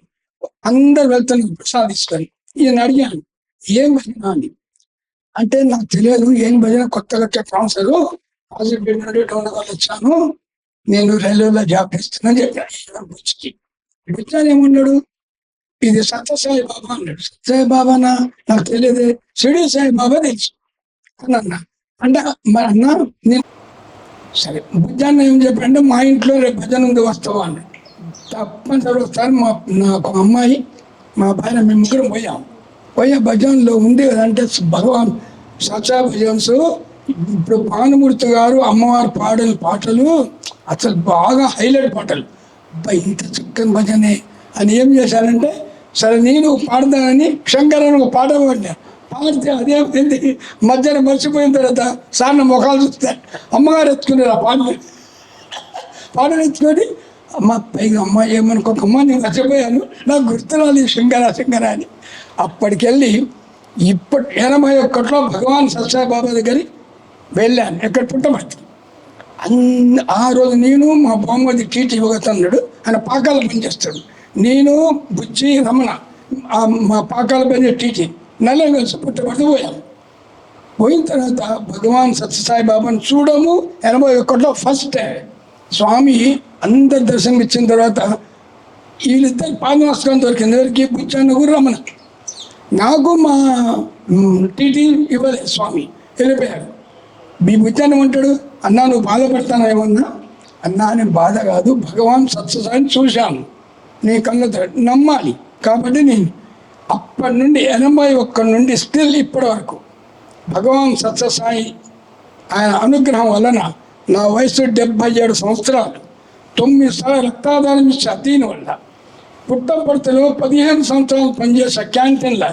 అందరు వెళ్తాను ప్రసాదిస్తారు. ఈయన అడిగాను ఏం భజన అని. అంటే నాకు తెలియదు ఏం భజన, కొత్తగా ట్రాన్స్ఫర్ హాస్పిటల్ నుండి డోర్నగల్ వచ్చాను, నేను రైల్వేలో జాబ్ చేస్తున్నాను చెప్పాను. బుచ్చన్న ఏమన్నాడు, ఇది సత్యసాయి బాబా అన్నాడు. సత్యసాయి బాబానా నాకు తెలియదు, షిరిడి సాయి బాబా తెలుసు అని అన్నా. అంటే మరి అన్నా నేను సరే బుజ్జాన్న ఏం చెప్పంటే మా ఇంట్లో రేపు భజన ఉంది వస్తావా అన్నాడు. తప్పనిసరి ఒకసారి నాకు అమ్మాయి మా భార్య మేము ముగ్గురం పోయా భజనలో ఉంది కదంటే భగవాన్ సత్య భజన్స్. ఇప్పుడు భానుమూర్తి గారు అమ్మవారి పాటలు అసలు బాగా హైలైట్ పాటలు. అబ్బాయి ఇంత చక్కని భజనే అని ఏం చేశారంటే సరే నేను పాడతానని శంకరని ఒక పాట పాడినా. పాడితే అదేమైంది, మధ్యాహ్నం మర్చిపోయిన తర్వాత సార్ని ముఖాలు చూస్తే అమ్మగారు ఎత్తుకున్నారు ఆ పాటను ఎత్తుకొని, అమ్మ పైగా అమ్మ ఏమనుకోకమ్మ నేను మర్చిపోయాను, నాకు గుర్తురాలి శంకర అని. అప్పటికెళ్ళి 81లో భగవాన్ సత్యసాయి బాబా దగ్గరికి వెళ్ళాను, ఎక్కడ పుట్టమర్తి. ఆ రోజు నేను మా బామ్మది టీటీ యువగతన్నాడు, ఆయన పాకాల పనిచేస్తాడు. నేను బుజ్జి రమణ మా పాకాల పని టీటీ నల్లే కలిసి పుట్టమర్తి పోయాము. పోయిన తర్వాత భగవాన్ సత్యసాయి బాబాను చూడము. 81లో ఫస్ట్ టైం స్వామి అందరు దర్శనం ఇచ్చిన తర్వాత వీళ్ళిద్దరు పాదనమస్కారం దొరికింది. ఎవరికి? బుచ్చన్న గురు రమణ. నాకు మా టీటీ ఇవ్వలేదు, స్వామి వెళ్ళిపోయాడు. మీ బుచ్చన్న అంటాడు, అన్నా నువ్వు బాధపడతాను ఏమన్నా? అన్నా నేను బాధ కాదు, భగవాన్ సత్యసాయిని చూశాను, నీ కళ్ళతో నమ్మాలి కాబట్టి నేను. అప్పటి నుండి 81 నుండి స్టిల్ ఇప్పటి వరకు భగవాన్ సత్యసాయి ఆయన అనుగ్రహం వలన నా వయసు 77 సంవత్సరాలు, 9 సార్లు రక్తాదానం ఇచ్చా. దీనివల్ల పుట్టపర్తిలో 15 సంవత్సరాలు పనిచేసా క్యాంటీన్లో.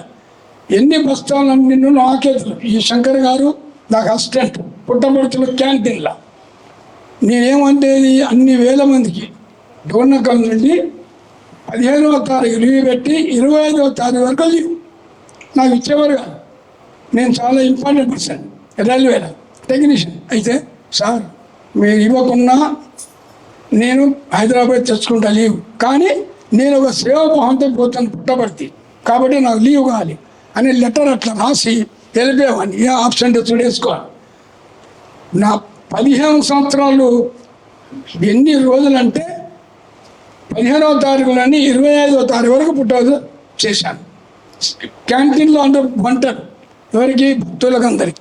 ఎన్ని బస్తాలన్నీ నాకేతులు. ఈ శంకర్ గారు నాకు అసిస్టెంట్ పుట్టపర్తిలో క్యాంటీన్లో. నేనేమంటే అన్ని వేల మందికి డోర్నకల్ నుండి 15వ తారీఖు లీవ్ పెట్టి 25వ తారీఖు వరకు లీవ్ నాకు ఇచ్చేవారు కాదు. నేను చాలా ఇంపార్టెంట్ పర్సన్, రైల్వేలో టెక్నీషియన్. అయితే సార్ మీరు ఇవ్వకున్నా నేను హైదరాబాద్ తెచ్చుకుంటా లీవ్, కానీ నేను ఒక సేవాభావంతో పోతాను పుట్టపర్తి, కాబట్టి నాకు లీవ్ కావాలి అని లెటర్ అట్లా రాసి వెళ్ళిపోయామని. ఏ ఆప్షన్ చూడేసుకోవాలి. నా 15 సంవత్సరాలు ఎన్ని రోజులంటే 15వ తారీఖులని 25వ తారీఖు వరకు పుట్టవద్దు చేశాను. క్యాంటీన్లో అందరూ వంటారు, ఎవరికి? భక్తులకు అందరికి.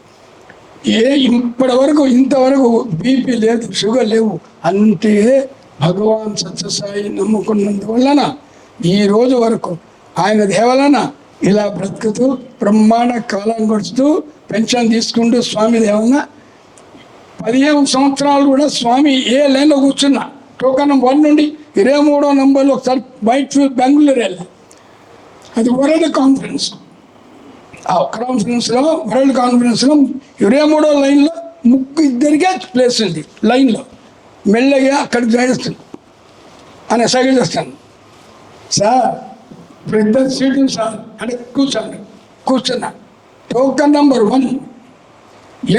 ఇప్పటి వరకు ఇంతవరకు బీపీ లేదు, షుగర్ లేవు. అంటే భగవాన్ సత్యసాయి నమ్ముకున్నందువలన ఈ రోజు వరకు ఆయన దేవలన ఇలా బ్రతుకుతూ బ్రహ్మాండ కాలం గడుస్తూ పెన్షన్ తీసుకుంటూ స్వామి దేవలన 15 సంవత్సరాలు కూడా స్వామి ఏ లైన్లో కూర్చున్నా. టోకన్ నెంబర్ 1 నుండి 23వ నంబర్లో ఒకసారి వైట్ ఫీల్డ్ బెంగళూరు వెళ్ళా. అది వరల్డ్ కాన్ఫరెన్స్. ఆ కాన్ఫరెన్స్లో వరల్డ్ కాన్ఫరెన్స్లో 23వ లైన్లో ఇద్దరికే ప్లేస్ ఉంది లైన్లో. మెల్లగా అక్కడికి చేస్తాను అని సైకిల్ చేస్తాను. సార్ ఇప్పుడు 2 సీట్లు సార్ అంటే కూర్చున్నా. టోకన్ నెంబర్ 1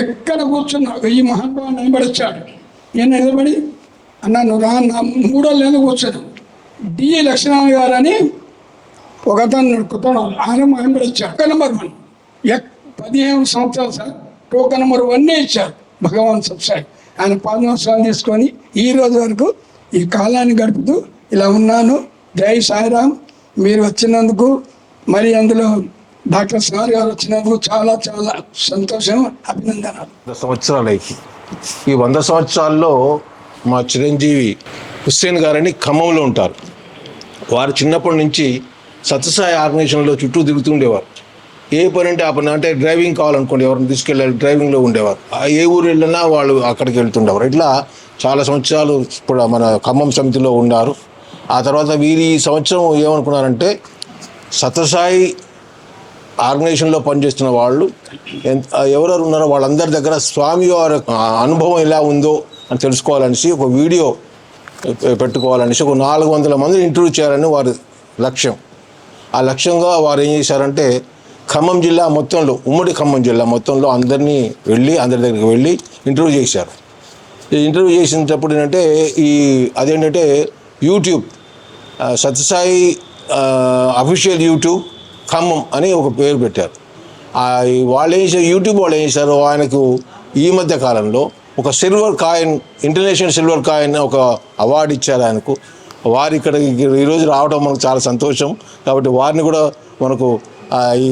ఎక్కడ కూర్చున్నా 1000 మహానుభావులు నిలబడొచ్చాడు. నేను నిలబడి అన్నా నువ్వు రా, నా 3వ లైన్లో కూర్చొని డిఈ లక్ష్మణ గారు అని ఒక అతను కొత్త ఆయన నిలబడొచ్చాడు. టోకన్ నెంబర్ 1 15 సంవత్సరాలు సార్ టోకన్ నెంబర్ 1 ఇచ్చారు భగవాన్ సత్యసాయి. ఆయన పాదనమస్కారం తీసుకొని ఈ రోజు వరకు ఈ కాలాన్ని గడుపుతూ ఇలా ఉన్నాను. జై సాయిరామ్. మీరు వచ్చినందుకు, మరి అందులో డాక్టర్ సార్ గారు వచ్చినందుకు చాలా చాలా సంతోషం, అభినందనాలు. 100 సంవత్సరాలకి ఈ 100 సంవత్సరాల్లో మా చిరంజీవి హుస్సేన్ గారని ఖమ్మంలో ఉంటారు. వారు చిన్నప్పటి నుంచి సత్యసాయి ఆర్గనైజేషన్లో చుట్టూ తిరుగుతుండేవారు. ఏ పని అంటే ఆ పని, అంటే డ్రైవింగ్ కావాలనుకోండి ఎవరిని తీసుకెళ్ళాలి, డ్రైవింగ్లో ఉండేవారు. ఏ ఊరు వెళ్ళినా వాళ్ళు అక్కడికి వెళ్తుండేవారు. ఇట్లా చాలా సంవత్సరాలు ఇప్పుడు మన ఖమ్మం సమితిలో ఉన్నారు. ఆ తర్వాత వీరి ఈ సంవత్సరం ఏమనుకున్నారంటే సత్యసాయి ఆర్గనైజేషన్లో పనిచేస్తున్న వాళ్ళు ఎవరెవరు ఉన్నారో వాళ్ళందరి దగ్గర స్వామి వారి అనుభవం ఎలా ఉందో అని తెలుసుకోవాలనేసి ఒక వీడియో పెట్టుకోవాలనేసి ఒక 400 మందిని ఇంటర్వ్యూ చేయాలని వారి లక్ష్యం. ఆ లక్ష్యంగా వారు ఏం చేశారంటే ఖమ్మం జిల్లా మొత్తంలో, ఉమ్మడి ఖమ్మం జిల్లా మొత్తంలో అందరి దగ్గరికి వెళ్ళి ఇంటర్వ్యూ చేశారు. ఈ ఇంటర్వ్యూ చేసినప్పుడు ఏంటంటే అదేంటంటే YouTube Satyasai official YouTube Khammam అని ఒక పేరు పెట్టారు. వాళ్ళు ఏం చేశారు, యూట్యూబ్ వాళ్ళు ఏం చేశారు, ఆయనకు ఈ మధ్య కాలంలో ఒక silver coin, international silver coin ఒక అవార్డు ఇచ్చారు ఆయనకు. వారు ఇక్కడికి ఈరోజు రావడం మనకు చాలా సంతోషం. కాబట్టి వారిని కూడా మనకు ఈ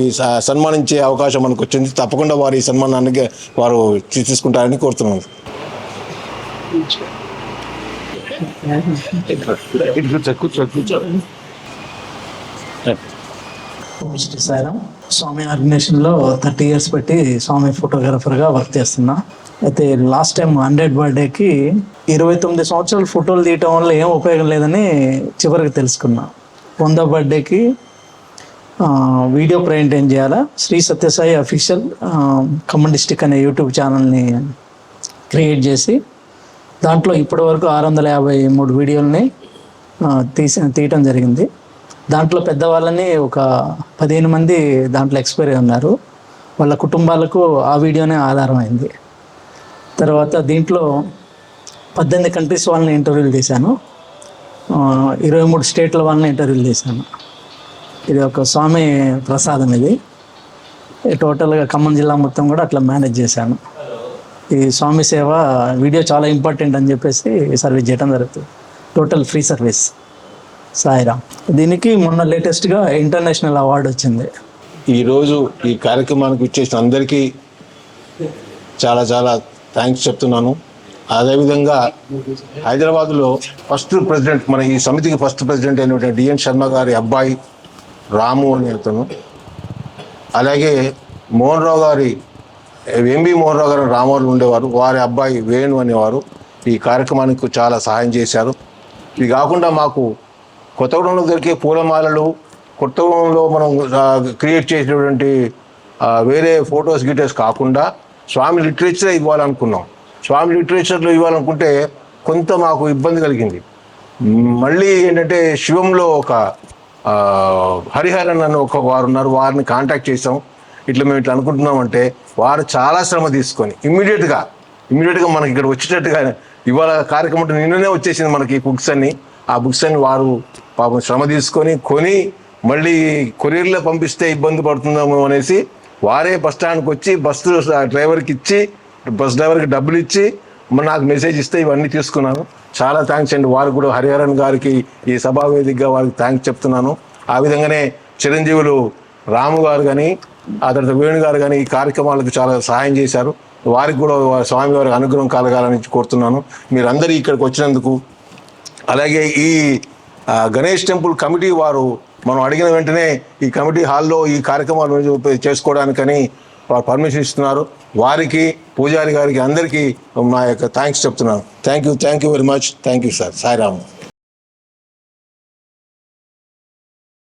సన్మానించే అవకాశం మనకు వచ్చింది. తప్పకుండా వారు ఈ సన్మానానికి వారు తీసుకుంటారని కోరుతున్నాను. సాయిరామ్. స్వామి ఆర్గనైజేషన్లో 30 years పెట్టి స్వామి ఫోటోగ్రాఫర్గా వర్క్ చేస్తున్నా. అయితే లాస్ట్ టైం 100th బర్త్డేకి 29 సంవత్సరాలు ఫోటోలు తీయటం వల్ల ఏం ఉపయోగం లేదని చివరికి తెలుసుకున్నా. 100th బర్త్డేకి వీడియో ప్రింటైన్ చేయాలా, శ్రీ సత్యసాయి అఫీషియల్ ఖమ్మం డిస్టిక్ అనే యూట్యూబ్ ఛానల్ని క్రియేట్ చేసి దాంట్లో ఇప్పటివరకు 653 వీడియోలని తీయటం జరిగింది. దాంట్లో పెద్దవాళ్ళని ఒక 15 మంది దాంట్లో ఎక్స్పైర్ ఉన్నారు. వాళ్ళ కుటుంబాలకు ఆ వీడియోనే ఆధారమైంది. తర్వాత దీంట్లో 18 కంట్రీస్ వాళ్ళని ఇంటర్వ్యూలు చేశాను, 23 స్టేట్ల వాళ్ళని ఇంటర్వ్యూలు చేశాను. ఇది ఒక స్వామి ప్రసాదం. ఇది టోటల్గా ఖమ్మం జిల్లా మొత్తం కూడా అట్లా మేనేజ్ చేశాను. ఈ స్వామి సేవ వీడియో చాలా ఇంపార్టెంట్ అని చెప్పేసి సర్వీస్ చేయడం జరుగుతుంది. Total free service Sairam. దీనికి మొన్న లేటెస్ట్గా ఇంటర్నేషనల్ అవార్డు వచ్చింది. ఈరోజు ఈ కార్యక్రమానికి ఇచ్చేసిన అందరికీ చాలా చాలా థ్యాంక్స్ చెప్తున్నాను. అదేవిధంగా హైదరాబాద్లో ఫస్ట్ ప్రెసిడెంట్, మన ఈ సమితికి ఫస్ట్ ప్రెసిడెంట్ అయినటువంటి డిఎన్ శర్మ గారి అబ్బాయి రాము అని అతను, అలాగే మోహన్ రావు గారి ఎంబి మోహన్ రావు గారు రామవరం ఉండేవారు, వారి అబ్బాయి వేణు అనేవారు ఈ కార్యక్రమానికి చాలా సహాయం చేశారు. ఇది కాకుండా మాకు కొత్తగూడెంలో దొరికే పూలమాలలు, కొత్తగూడెంలో మనం క్రియేట్ చేసినటువంటి వేరే ఫొటోస్ గిటర్స్ కాకుండా స్వామి లిటరేచర్ ఇవ్వాలనుకున్నాం. స్వామి లిటరేచర్లో ఇవ్వాలనుకుంటే కొంత మాకు ఇబ్బంది కలిగింది. మళ్ళీ ఏంటంటే శివంలో ఒక హరిహరన్ అని వారు ఉన్నారు, వారిని కాంటాక్ట్ చేసాం. ఇట్లా మేము ఇట్లా అనుకుంటున్నామంటే వారు చాలా శ్రమ తీసుకొని ఇమ్మీడియట్గా మనకి ఇక్కడ వచ్చేటట్టుగా ఇవాళ కార్యక్రమం నిన్ననే వచ్చేసింది మనకి బుక్స్ అన్ని. ఆ బుక్స్ అన్ని వారు పాపం శ్రమ తీసుకొని కొని మళ్ళీ కొరియర్లో పంపిస్తే ఇబ్బంది పడుతుందేమో అనేసి వారే బస్ స్టాండ్కి వచ్చి బస్సు డ్రైవర్కి ఇచ్చి, బస్ డ్రైవర్కి డబ్బులు ఇచ్చి నాకు మెసేజ్ ఇస్తే ఇవన్నీ తీసుకున్నాను. చాలా థ్యాంక్స్ అండి. వారు కూడా హరిహరన్ గారికి ఈ సభావేదికగా వారికి థ్యాంక్స్ చెప్తున్నాను. ఆ విధంగానే చిరంజీవులు రాము గారు కానీ, ఆ తర్వాత వేణు గారు కానీ ఈ కార్యక్రమాలకు చాలా సహాయం చేశారు. వారికి కూడా స్వామి వారికి అనుగ్రహం కలగాలని కోరుతున్నాను. మీరందరూ ఇక్కడికి వచ్చినందుకు. అలాగే ఈ గణేష్ టెంపుల్ కమిటీ వారు మనం అడిగిన వెంటనే ఈ కమిటీ హాల్లో ఈ కార్యక్రమాలు చేసుకోవడానికని వారు పర్మిషన్ ఇస్తున్నారు. వారికి, పూజారి గారికి, అందరికీ మా యొక్క థ్యాంక్స్ చెప్తున్నాను. Thank you very much. Thank you sir. Sairam.